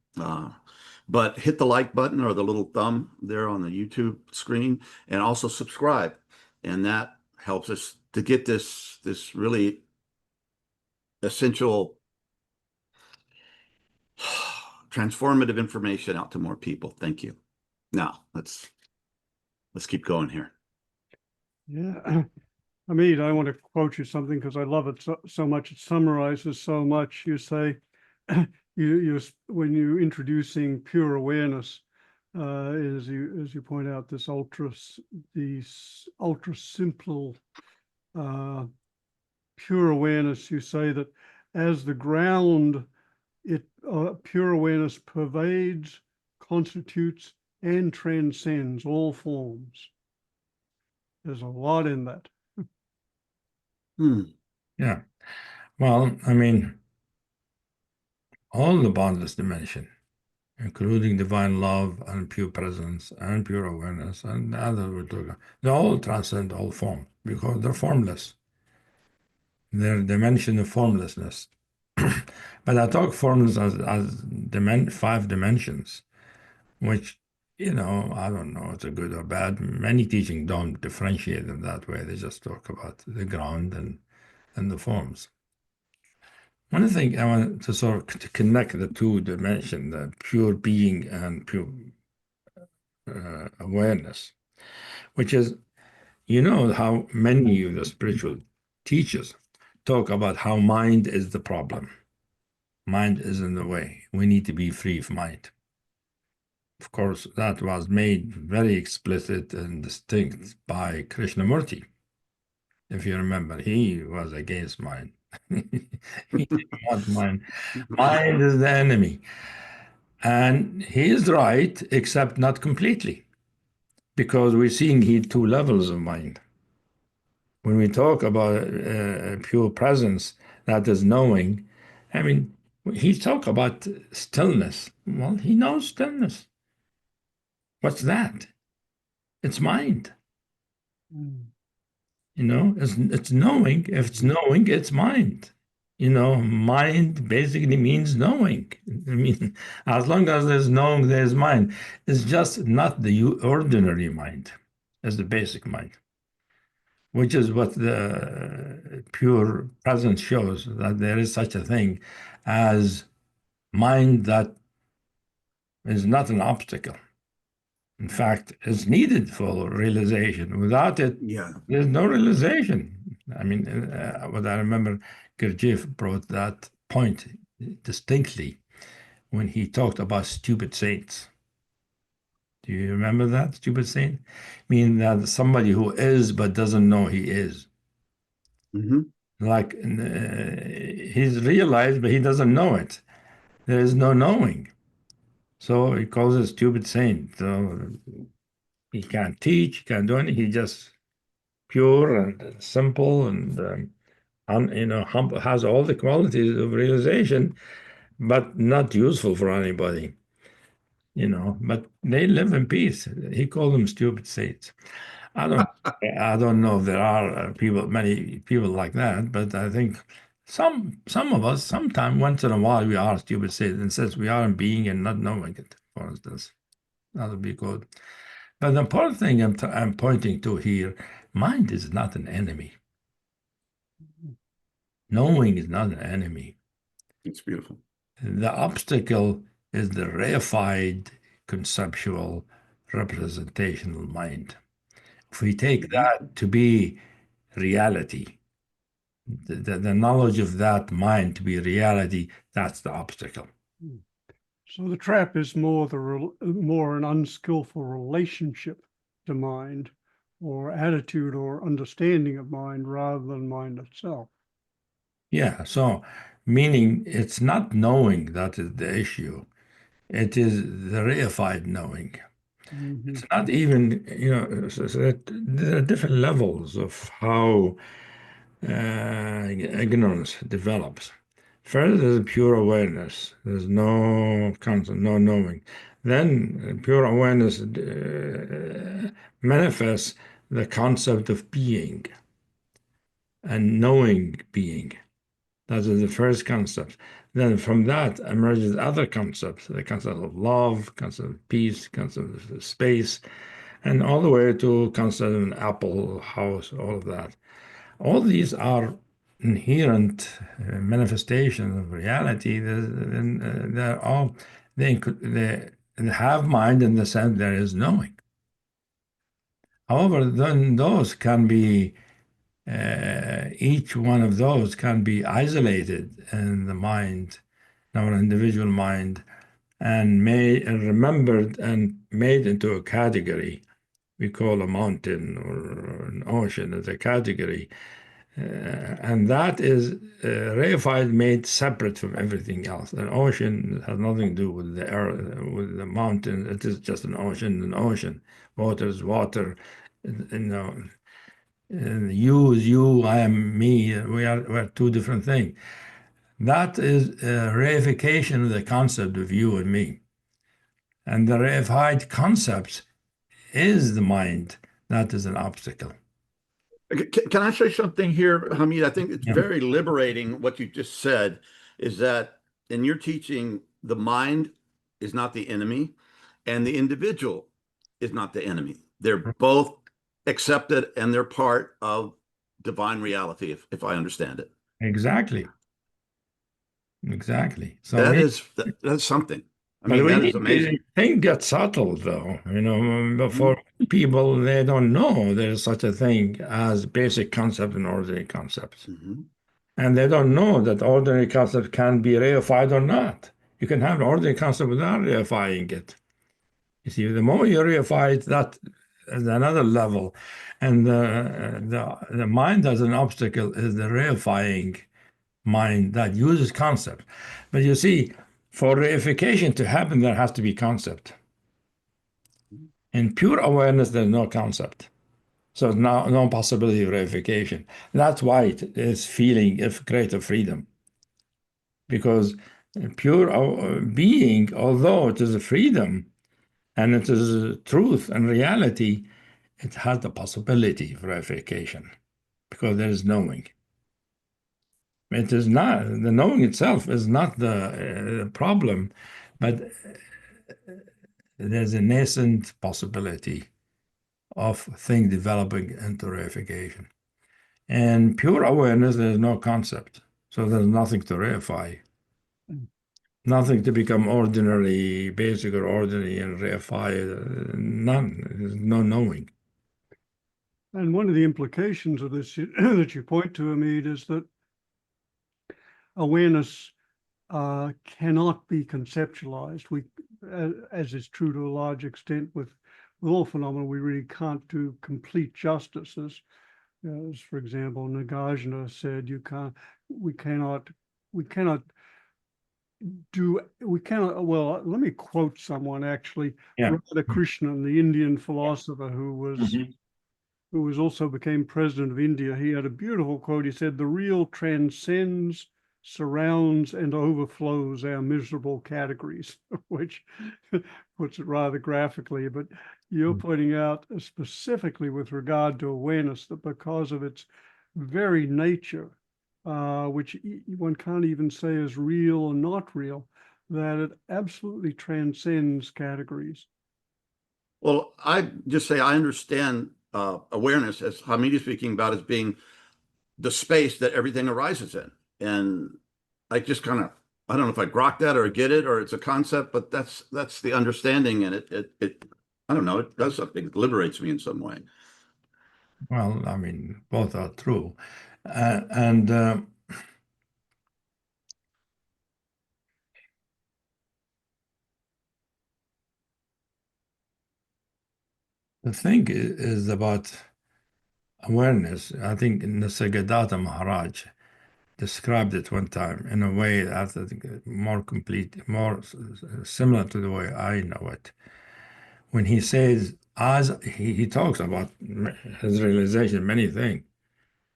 but hit the like button or the little thumb there on the YouTube screen, and also subscribe. And that helps us to get this really essential transformative information out to more people. Thank you. Now let's keep going here. Yeah. Hamid, I want to quote you something because I love it so much. It summarizes so much. You say, when you're introducing pure awareness, as you point out, this ultra simple pure awareness. You say that as the ground, pure awareness pervades, constitutes, and transcends all forms. There's a lot in that. Yeah. Well, I mean, all the boundless dimension, including divine love and pure presence and pure awareness and other, they all transcend all form because they're formless. They're dimension of formlessness. But I talk formless as 5 dimensions, which, I don't know, it's a good or bad. Many teachings don't differentiate them that way. They just talk about the ground and the forms. One thing I want to sort of to connect the 2 dimensions, the pure being and pure awareness, which is, how many of the spiritual teachers talk about how mind is the problem. Mind is in the way. We need to be free of mind. Of course, that was made very explicit and distinct by Krishnamurti. If you remember, he was against mind. He didn't want mind. Mind is the enemy. And he is right, except not completely, because we're seeing here 2 levels of mind. When we talk about pure presence, that is knowing, I mean, He talk about stillness. Well, he knows stillness. What's that? It's mind. Mm. It's knowing. If it's knowing, it's mind. Mind basically means knowing. I mean, as long as there's knowing, there's mind. It's just not the ordinary mind as the basic mind, which is what the pure presence shows, that there is such a thing as mind that is not an obstacle. In fact, it's needed for realization. Without it, Yeah. there's no realization. I mean, what I remember, Gurdjieff brought that point distinctly when he talked about stupid saints. Do you remember that, stupid saint? Meaning that somebody who is but doesn't know he is. Hmm. Like he's realized, but he doesn't know it. There is no knowing. So he calls it stupid saint. So he can't teach, he can't do anything. He just pure and simple and humble, has all the qualities of realization, but not useful for anybody. But they live in peace. He called them stupid saints. I don't know if there are many people like that, but I think some of us, sometime once in a while, we are stupid saints, and since we are being and not knowing it, for instance, that would be good. But the important thing I'm pointing to here, mind is not an enemy. Knowing is not an enemy. It's beautiful. The obstacle is the reified conceptual representational mind. If we take that to be reality, the knowledge of that mind to be reality, that's the obstacle. So the trap is more an unskillful relationship to mind, or attitude or understanding of mind rather than mind itself. Yeah, so meaning it's not knowing that is the issue. It is the reified knowing. Mm-hmm. It's not even, there are different levels of how ignorance develops. First, there's pure awareness. There's no concept, no knowing. Then, pure awareness manifests the concept of being and knowing being. That is the first concept. Then from that emerges other concepts, the concept of love, concept of peace, concept of space, and all the way to concept of an apple, house, all of that. All these are inherent manifestations of reality. They're all, they have mind in the sense there is knowing. However, then those can be each one of those can be isolated in the mind, our individual mind, and made and remembered and made into a category. We call a mountain or an ocean as a category. And that is reified, made separate from everything else. An ocean has nothing to do with the earth, with the mountain. It is just an ocean, an ocean. Water is water. You is you, I am me. We're two different things. That is a reification of the concept of you and me. And the reified concept is the mind. That is an obstacle. Can I say something here, Hameed? I think it's Yeah. very liberating what you just said, is that in your teaching, the mind is not the enemy and the individual is not the enemy. They're both accepted and they're part of divine reality, if I understand it. Exactly. So That's something. I but mean, we that is need amazing. things get subtle though. But for people, they don't know there's such a thing as basic concept and ordinary concepts. Mhm. And they don't know that ordinary concept can be reified or not. You can have an ordinary concept without reifying it. You see, the moment you reify it, that is another level. And the mind as an obstacle is the reifying mind that uses concept. But you see, for reification to happen, there has to be concept. In pure awareness, there's no concept. So no possibility of reification. That's why it is feeling of greater freedom. Because Pure being, although it is a freedom and it is a truth and reality, it has the possibility of reification because there is knowing. It is not, the knowing itself is not the problem, but there's a nascent possibility of thing developing into reification. And pure awareness, there's no concept. So there's nothing to reify. Nothing to become ordinary, basic or ordinary and reify. None. There's no knowing. And one of the implications of this that you point to, Hameed, is that awareness cannot be conceptualized. As is true to a large extent with all phenomena, we really can't do complete justice. As for example, Nagarjuna said, we cannot, well, let me quote someone actually, Yeah. Radhakrishnan, the Indian philosopher who was also became president of India. He had a beautiful quote. He said, "The real transcends, surrounds, and overflows our miserable categories," which puts it rather graphically. But you're pointing out specifically with regard to awareness that because of its very nature, which one can't even say is real or not real, that it absolutely transcends categories. Well, I just say I understand awareness, as Hameed is speaking about, as being the space that everything arises in. And I just kind of, I don't know if I grok that or get it or it's a concept, but that's the understanding. And it I don't know, it does something, it liberates me in some way. Well, I mean, both are true. And the thing is about awareness. I think Nisargadatta Maharaj described it one time in a way that I think more complete, more similar to the way I know it. When he says, as he talks about his realization, many things,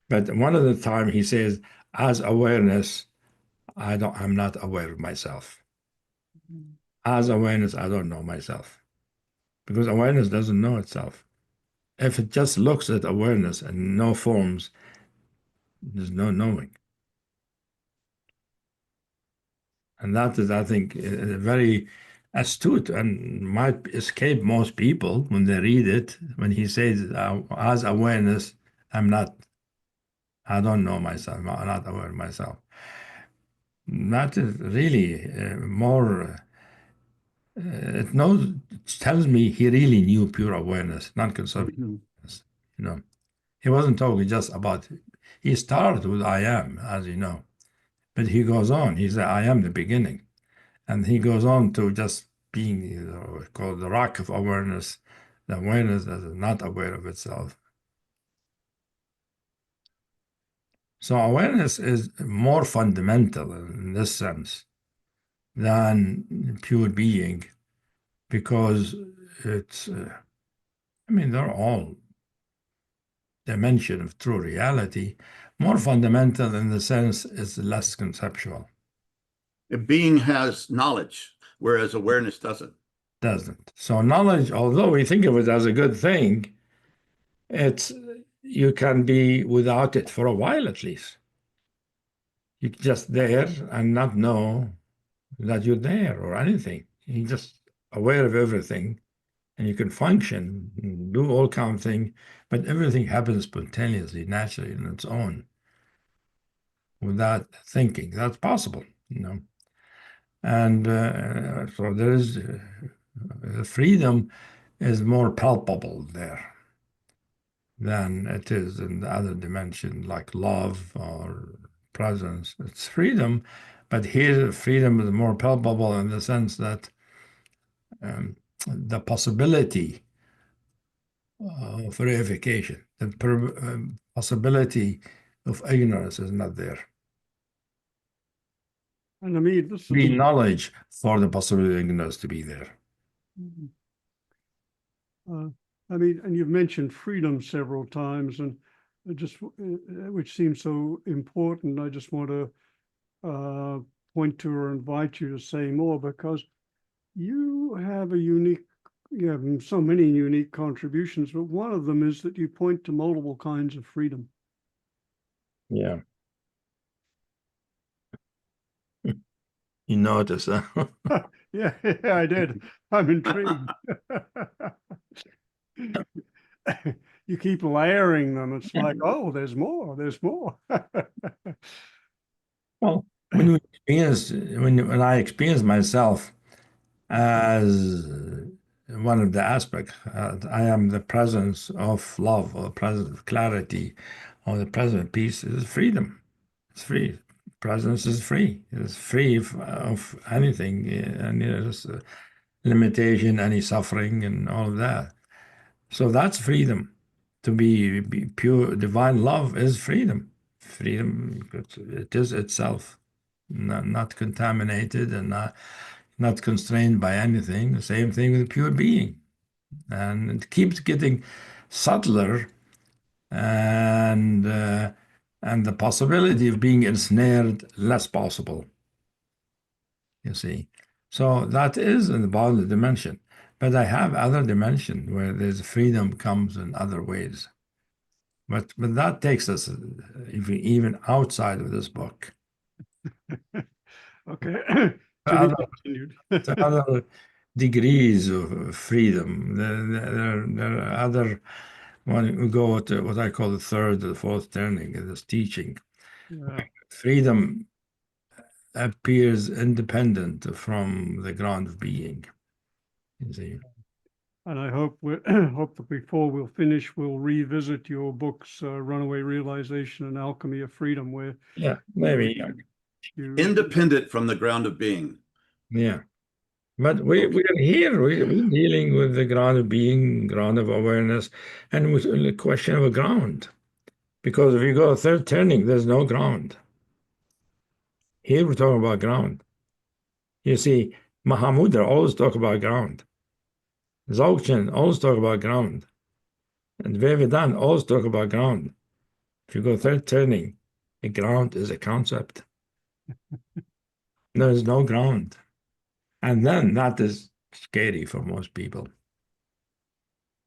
but one of the time he says, as awareness, I'm not aware of myself. As awareness, I don't know myself. Because awareness doesn't know itself. If it just looks at awareness and no forms, there's no knowing. And that is, I think, very astute and might escape most people when they read it. When he says, as awareness, I don't know myself, I'm not aware of myself. That is really more, it tells me he really knew pure awareness, non-conceptual awareness. You know, he wasn't talking just about, he started with I am, as you know, but he goes on, he said, I am the beginning. And he goes on to just being called the rock of awareness, the awareness that is not aware of itself. So awareness is more fundamental in this sense than pure being, because it's, I mean, they're all dimension of true reality. More fundamental in the sense it's less conceptual. Being has knowledge, whereas awareness doesn't. Doesn't. So knowledge, although we think of it as a good thing, you can be without it for a while at least. You're just there and not know that you're there or anything. You're just aware of everything and you can function and do all kind of things, but everything happens spontaneously, naturally on its own without thinking. That's possible, you know. And so there is freedom is more palpable there than it is in the other dimension, like love or presence. It's freedom, but here freedom is more palpable in the sense that the possibility of reification, the possibility of ignorance is not there. And I mean, this Be is knowledge for the possibility of ignorance to be there. I mean, and you've mentioned freedom several times, and which seems so important. I just want to point to or invite you to say more, because you have you have so many unique contributions, but one of them is that you point to multiple kinds of freedom. Yeah. You notice, huh? Yeah, I did. I'm intrigued. You keep layering them. It's like, oh, there's more, there's more. Well, when I experience myself as one of the aspects, I am the presence of love, or the presence of clarity, or the presence of peace, is freedom. It's free. Presence is free. It's free of anything, and there's limitation, any suffering, and all of that. So that's freedom. To be pure divine love is freedom. Freedom, it is itself, not contaminated and not constrained by anything. The same thing with pure being. And it keeps getting subtler, and the possibility of being ensnared less possible, you see. So that is in the bodily dimension. But I have other dimension where there's freedom comes in other ways. But that takes us even outside of this book. Okay. To To be continued. other degrees of freedom. There are other, when we go to what I call the third or the fourth turning, this teaching. Yeah. Freedom appears independent from the ground of being. You see. And I hope hope that before we'll finish, we'll revisit your books, Runaway Realization and Alchemy of Freedom, where Yeah, maybe. you Independent from the ground of being. Yeah. But we're here, we're dealing with the ground of being, ground of awareness, and with the question of a ground. Because if you go a third turning, there's no ground. Here we're talking about ground. You see, Mahamudra always talk about ground. Dzogchen always talk about ground. And Vivedan always talk about ground. If you go third turning, a ground is a concept. There is no ground. And then that is scary for most people.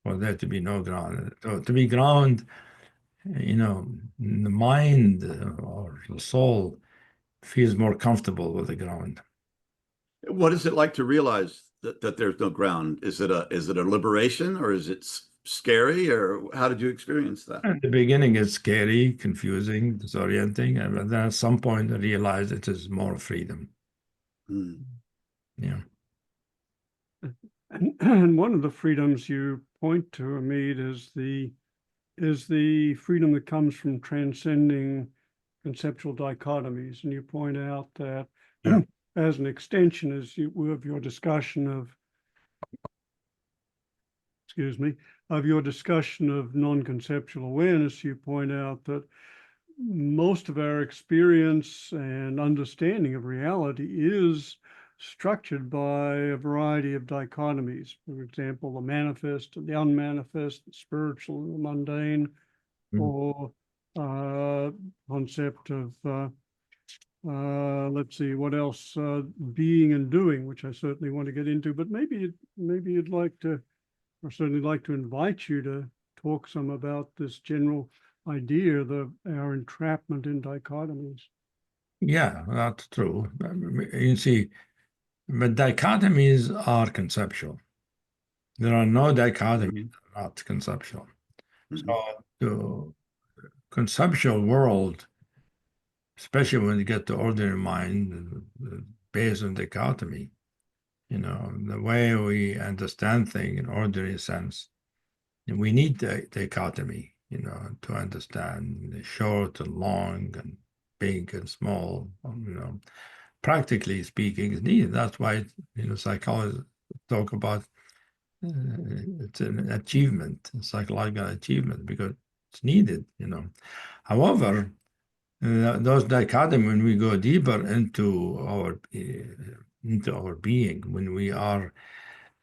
For there to be no ground. So to be ground, you know, the mind or the soul feels more comfortable with the ground. What is it like to realize that there's no ground? Is it a liberation, or is it scary, or how did you experience that? At the beginning, it's scary, confusing, disorienting, and then at some point, I realized it is more freedom. Yeah. and one of the freedoms you point to, Hameed, is the freedom that comes from transcending conceptual dichotomies. And you point out that Yeah. as an extension of your discussion of, of your discussion of non-conceptual awareness, you point out that most of our experience and understanding of reality is structured by a variety of dichotomies. For example, the manifest and the unmanifest, the spiritual and the mundane, or concept of let's see, what else? Being and doing, which I certainly want to get into, but maybe you'd like to, or certainly like to invite you to talk some about this general idea of our entrapment in dichotomies. Yeah, that's true. You see, but dichotomies are conceptual. There are no dichotomies that are not conceptual. So the conceptual world, especially when you get to ordinary mind, based on dichotomy, you know, the way we understand things in ordinary sense, we need the dichotomy, you know, to understand the short and long and big and small, you know, practically speaking, is needed. That's why, you know, psychologists talk about it's an achievement, a psychological achievement, because it's needed, you know. However, those dichotomy, when we go deeper into our being, when we are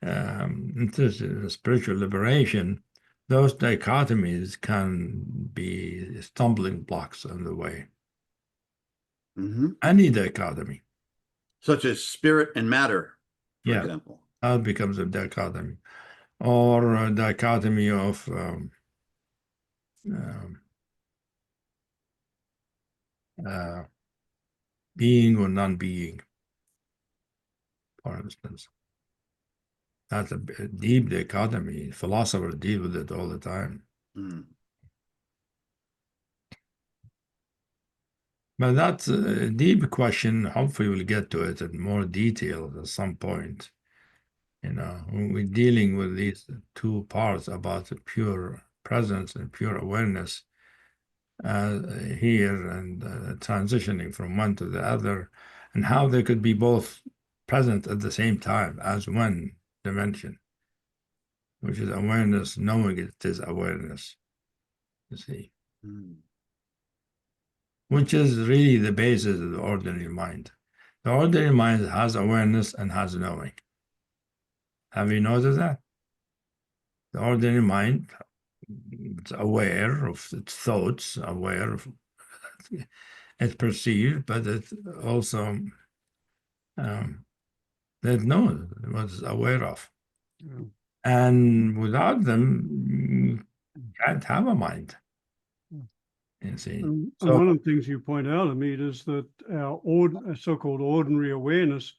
into spiritual liberation, those dichotomies can be stumbling blocks on the way. Any dichotomy. Such as spirit and matter, for Yeah. example. That becomes a dichotomy, or a dichotomy of being or non-being, for instance. That's a deep dichotomy. Philosophers deal with it all the time. Mm. But that's a deep question. Hopefully we'll get to it in more detail at some point. You know, when we're dealing with these two parts about the pure presence and pure awareness here, and transitioning from one to the other, and how they could be both present at the same time as one dimension, which is awareness, knowing it is awareness, you see, which is really the basis of the ordinary mind. The ordinary mind has awareness and has knowing. Have you noticed that? The ordinary mind is aware of its thoughts, aware of it perceived, but it also it knows what it's aware of. Yeah. And without them, you can't have a mind. You see. And So, one of the things you point out, Amit, is that our so-called ordinary awareness,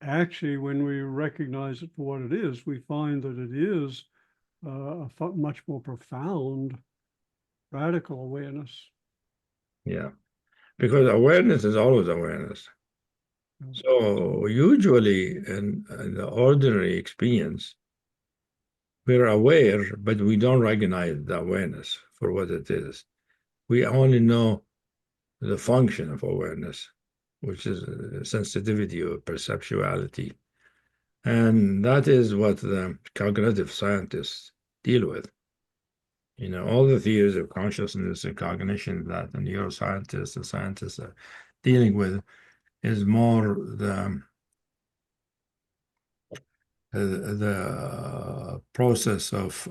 actually, when we recognize it for what it is, we find that it is a much more profound, radical awareness. yeah, because awareness is always awareness. So usually in the ordinary experience, we're aware, but we don't recognize the awareness for what it is. We only know the function of awareness, which is sensitivity or perceptuality. And that is what the cognitive scientists deal with. You know, all the theories of consciousness and cognition that the neuroscientists and scientists are dealing with is more the process of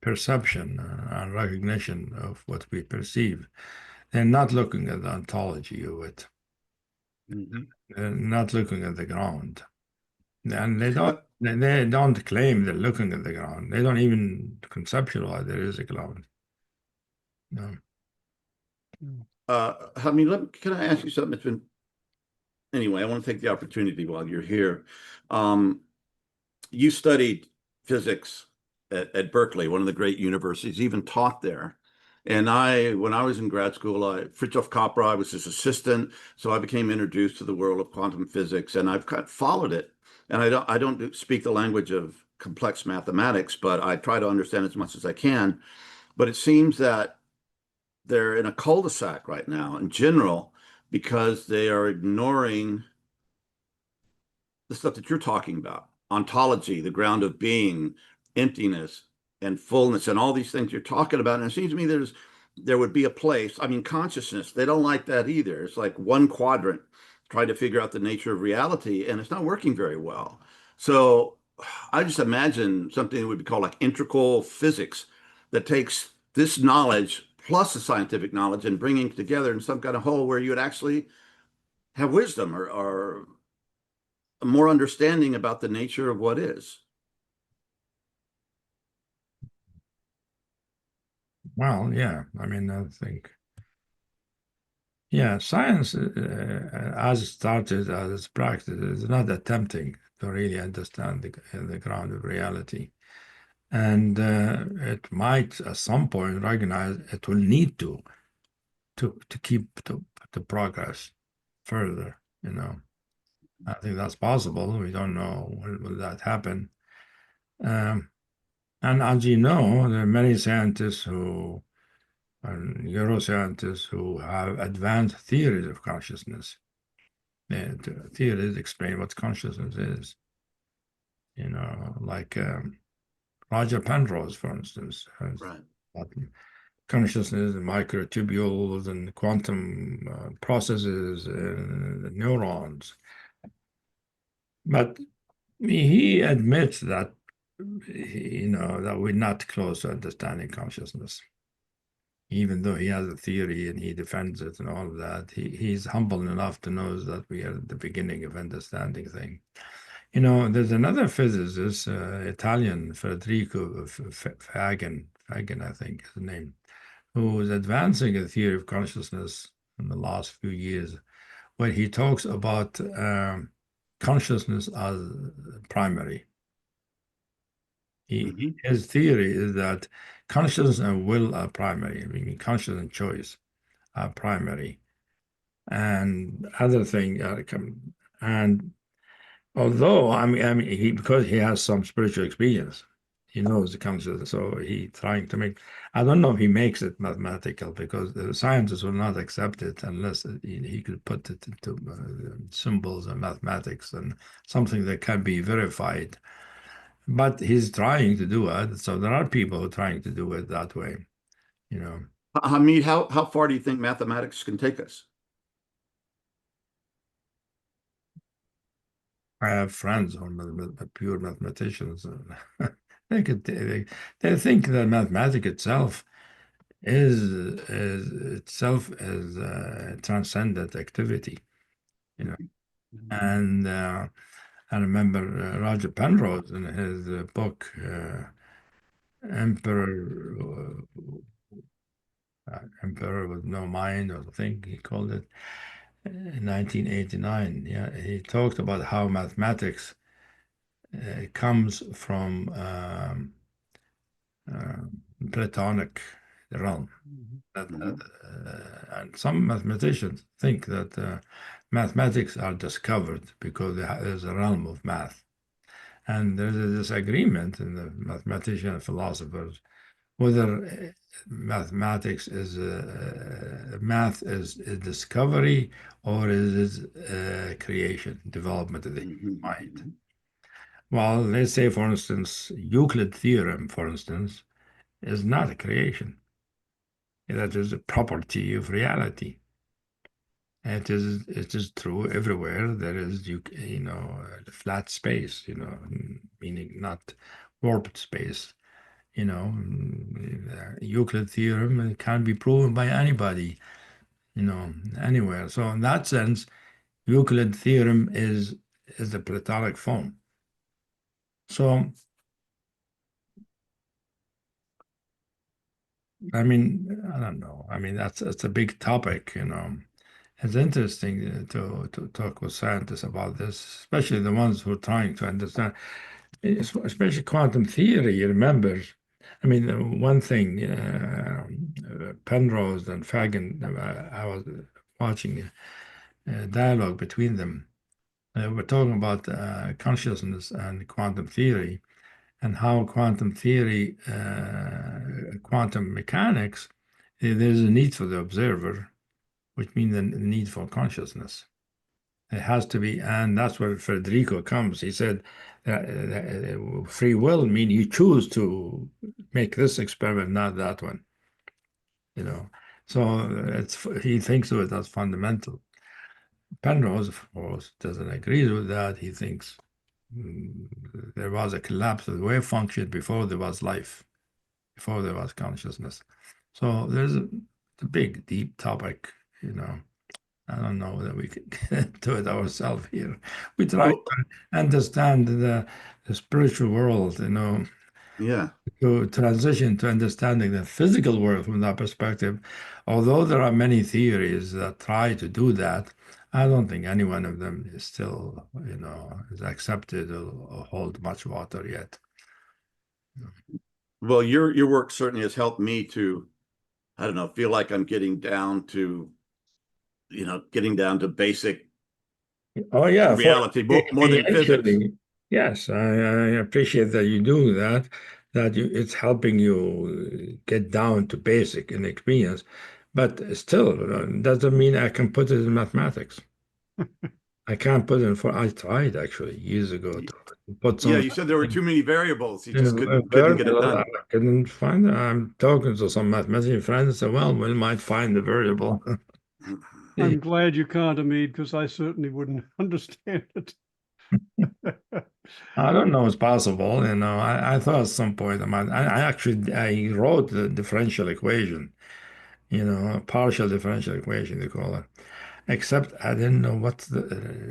perception and recognition of what we perceive. They're not looking at the ontology of it. They're not looking at the ground. And they don't claim they're looking at the ground. They don't even conceptualize there is a ground. No. Hameed, can I ask you something? It's been anyway. I want to take the opportunity while you're here. You studied physics at Berkeley, one of the great universities, even taught there. And when I was in grad school, Fritjof Capra, I was his assistant, so I became introduced to the world of quantum physics, and I've kind of followed it. And I don't speak the language of complex mathematics, but I try to understand as much as I can. But it seems that they're in a cul-de-sac right now in general, because they are ignoring the stuff that you're talking about: ontology, the ground of being, emptiness and fullness, and all these things you're talking about. And it seems to me there would be a place. I mean, consciousness, they don't like that either. It's like one quadrant trying to figure out the nature of reality, and it's not working very well. So I just imagine something that would be called like integral physics, that takes this knowledge plus the scientific knowledge and bringing it together in some kind of whole where you would actually have wisdom or more understanding about the nature of what is. Well, yeah. I mean, I think, yeah, science, as it started, as it's practiced, is not attempting to really understand the ground of reality. And it might, at some point, recognize it will need to keep to progress further. You know, I think that's possible. We don't know when will that happen. And as you know, there are many scientists who are neuroscientists who have advanced theories of consciousness. Theories explain what consciousness is. You know, like Roger Penrose, for instance, has Right. consciousness and microtubules and quantum processes and neurons. But he admits that, you know, that we're not close to understanding consciousness. even though he has a theory and he defends it and all of that, he's humble enough to know that we are at the beginning of understanding things. You know, there's another physicist, Italian, Federico Fagan, I think is the name, who is advancing a theory of consciousness in the last few years, where he talks about consciousness as primary. His theory is that consciousness and will are primary. I mean, consciousness and choice are primary, and other things and although because he has some spiritual experience, he knows the consciousness, so he trying to make. I don't know if he makes it mathematical, because the scientists will not accept it unless he could put it into symbols and mathematics and something that can be verified. But he's trying to do it, so there are people who are trying to do it that way, you know. Hameed, how far do you think mathematics can take us? I have friends who are pure mathematicians. They think that mathematics itself is a transcendent activity, you know. And I remember Roger Penrose in his book Emperor with No Mind, or something he called it, in 1989. Yeah, he talked about how mathematics comes from Platonic realm. And some mathematicians think that mathematics are discovered because there's a realm of math. And there's a disagreement in the mathematicians and philosophers whether mathematics is math is a discovery or is it creation, development of the mind. Well, let's say, for instance, Euclid theorem, for instance, is not a creation. That is a property of reality. It is true everywhere. There is, flat space, meaning not warped space. Euclid theorem can be proven by anybody, anywhere. So in that sense, Euclid theorem is a Platonic form. So, I mean, I don't know. I mean, that's a big topic, It's interesting to talk with scientists about this, especially the ones who are trying to understand, especially quantum theory. You remember, I mean, one thing, Penrose and Fagan, I was watching a dialogue between them. We're talking about consciousness and quantum theory, and how quantum theory, quantum mechanics, there's a need for the observer, which means the need for consciousness. It has to be, and that's where Federico comes. He said free will means you choose to make this experiment, not that one. So he thinks of it as fundamental. Penrose, of course, doesn't agree with that. He thinks there was a collapse of the wave function before there was life, before there was consciousness. So there's a big, deep topic, I don't know that we can do it ourselves here. We try to understand the spiritual world, to transition to understanding the physical world from that perspective. Although there are many theories that try to do that, I don't think any one of them is still, is accepted or hold much water yet. Well, your work certainly has helped me to, I don't know, feel like I'm getting down to basic reality, more than physics. Yes, I appreciate that you do that, it's helping you get down to basic in experience, but still doesn't mean I can put it in mathematics. I can't put it I tried actually years ago to put some. Yeah, you said there were too many variables. You just couldn't get it done. I couldn't find it. I'm talking to some mathematician friends and said, well, we might find the variable. I'm glad you can't, Hameed, because I certainly wouldn't understand it. I don't know. It's possible. I thought at some point I wrote the differential equation, a partial differential equation, they call it. Except I didn't know what the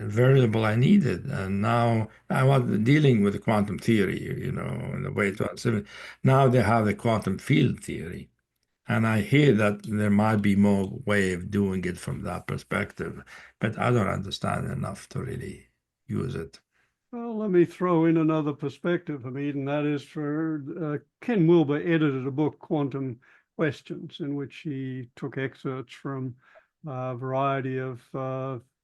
variable I needed. And now I was dealing with the quantum theory, in the way to answer. Now they have the quantum field theory. And I hear that there might be more way of doing it from that perspective, but I don't understand enough to really use it. Well, let me throw in another perspective, Hameed, and that is for Ken Wilber edited a book, Quantum Questions, in which he took excerpts from a variety of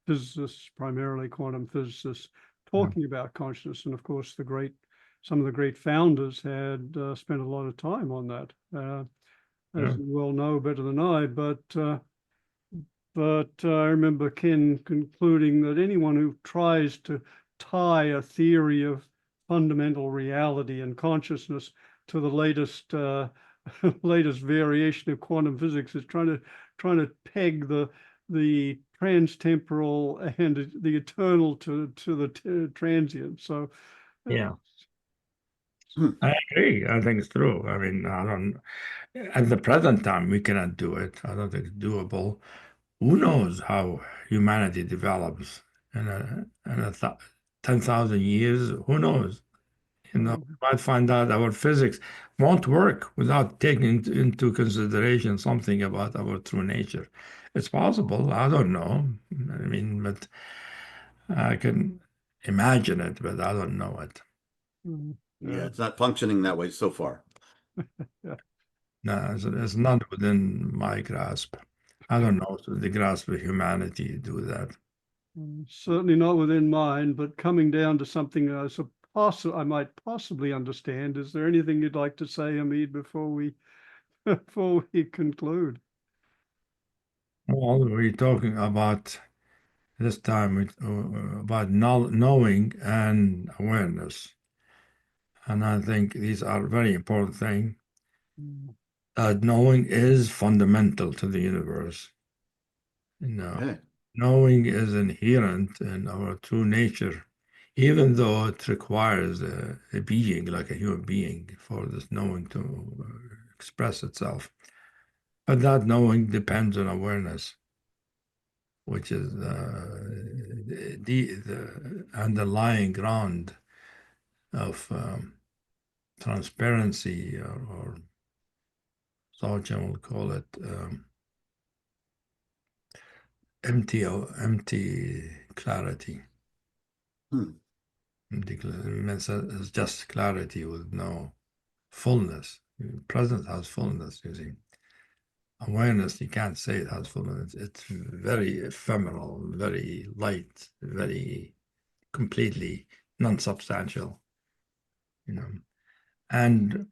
physicists, primarily quantum physicists, talking about consciousness. And of course, some of the great founders had spent a lot of time on that, as you well know better than I. But I remember Ken concluding that anyone who tries to tie a theory of fundamental reality and consciousness to the latest latest variation of quantum physics is trying to peg the trans-temporal and the eternal to the transient. So Yeah, I agree. I think it's true. I mean, at the present time, we cannot do it. I don't think it's doable. Who knows how humanity develops in a 10,000 years? Who knows? We might find out our physics won't work without taking into consideration something about our true nature. It's possible. I don't know. I mean, but I can imagine it, but I don't know it. Yeah, it's not functioning that way so far. No, it's not within my grasp. I don't know the grasp of humanity to do that. Certainly not within mine, but coming down to something I might possibly understand. Is there anything you'd like to say, Hameed, before we conclude? Well, we're talking about this time about knowing and awareness. And I think these are very important things. Knowing is fundamental to the universe. Okay. Knowing is inherent in our true nature, even though it requires a being, like a human being, for this knowing to express itself. But that knowing depends on awareness, which is the underlying ground of transparency, or Sargent will call it empty clarity. It's just clarity with no fullness. Presence has fullness, you see. Awareness, you can't say it has fullness. It's very ephemeral, very light, very completely non-substantial, And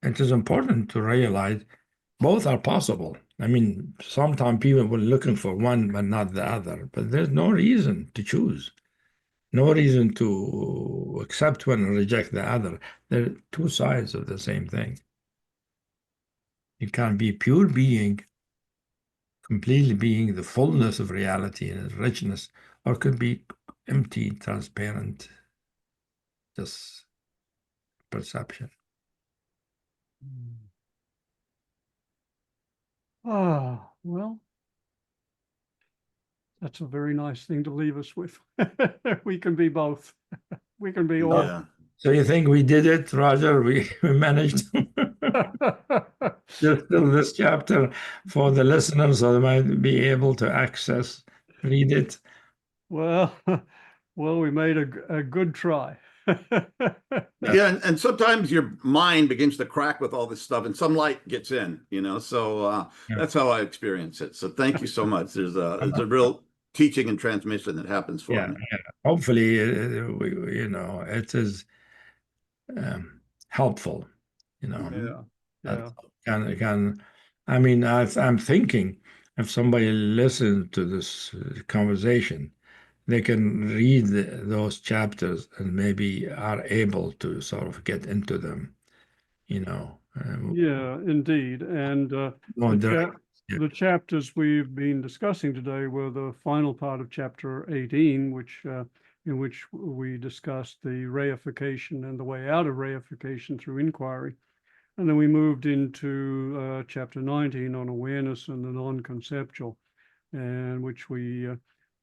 it is important to realize both are possible. I mean, sometimes people were looking for one but not the other, but there's no reason to choose. No reason to accept one and reject the other. They're two sides of the same thing. You can be pure being, completely being the fullness of reality and its richness, or could be empty, transparent, just perception. Well, that's a very nice thing to leave us with. We can be both. We can be all. Yeah. So you think we did it, Roger? We managed. There's still this chapter for the listeners, so they might be able to read it. Well, we made a good try. Yeah, and sometimes your mind begins to crack with all this stuff, and some light gets in, So that's how I experience it. So thank you so much. There's a real teaching and transmission that happens for me. Yeah. Hopefully, it is helpful. Yeah. I mean, I'm thinking if somebody listens to this conversation, they can read those chapters and maybe are able to sort of get into them, Yeah, indeed. And the chapters we've been discussing today were the final part of chapter 18, in which we discussed the reification and the way out of reification through inquiry. And then we moved into chapter 19 on awareness and the non-conceptual, and which we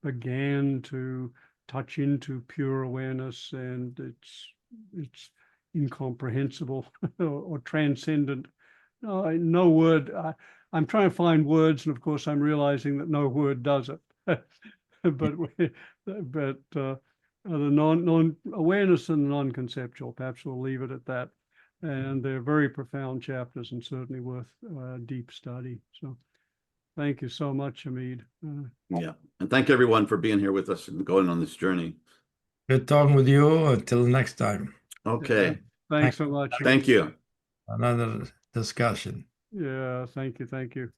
began to touch into pure awareness and its incomprehensible or transcendent. No word. I'm trying to find words, and of course, I'm realizing that no word does it. but the non-awareness and the non-conceptual. Perhaps we'll leave it at that. And they're very profound chapters and certainly worth deep study. So, thank you so much, Hameed. Yeah, and thank everyone for being here with us and going on this journey. Good talking with you. Until next time. Okay. Thanks so much. Thank you. Another discussion. Yeah, thank you. Thank you.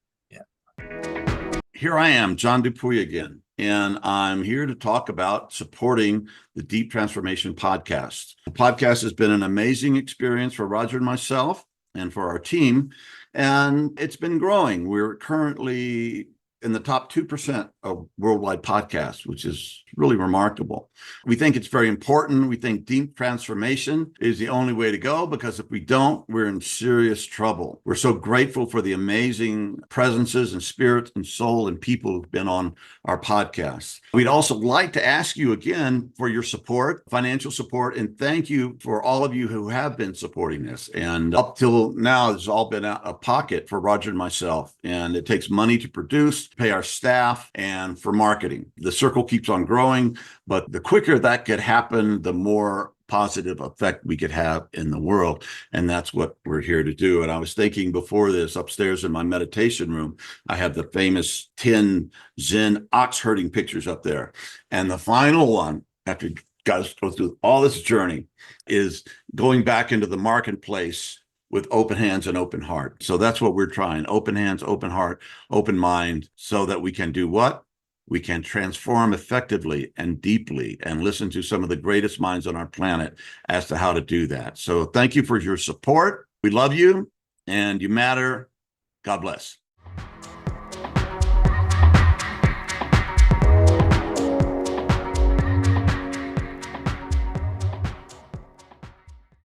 Here I am, John Dupuy again, and I'm here to talk about supporting the Deep Transformation Podcast. The podcast has been an amazing experience for Roger and myself and for our team, and it's been growing. We're currently in the top 2% of worldwide podcasts, which is really remarkable. We think it's very important. We think deep transformation is the only way to go, because if we don't, we're in serious trouble. We're so grateful for the amazing presences and spirit and soul and people who've been on our podcasts. We'd also like to ask you again for your support, financial support, and thank you for all of you who have been supporting this. And up till now, it's all been out of pocket for Roger and myself, and it takes money to produce, pay our staff, and for marketing. The circle keeps on growing, but the quicker that could happen, the more positive effect we could have in the world. And that's what we're here to do. And I was thinking before this, upstairs in my meditation room, I have the famous 10 Zen ox herding pictures up there. And the final one, after guys go through all this journey, is going back into the marketplace with open hands and open heart. So that's what we're trying. Open hands, open heart, open mind, so that we can do what? We can transform effectively and deeply and listen to some of the greatest minds on our planet as to how to do that. So thank you for your support. We love you and you matter. God bless.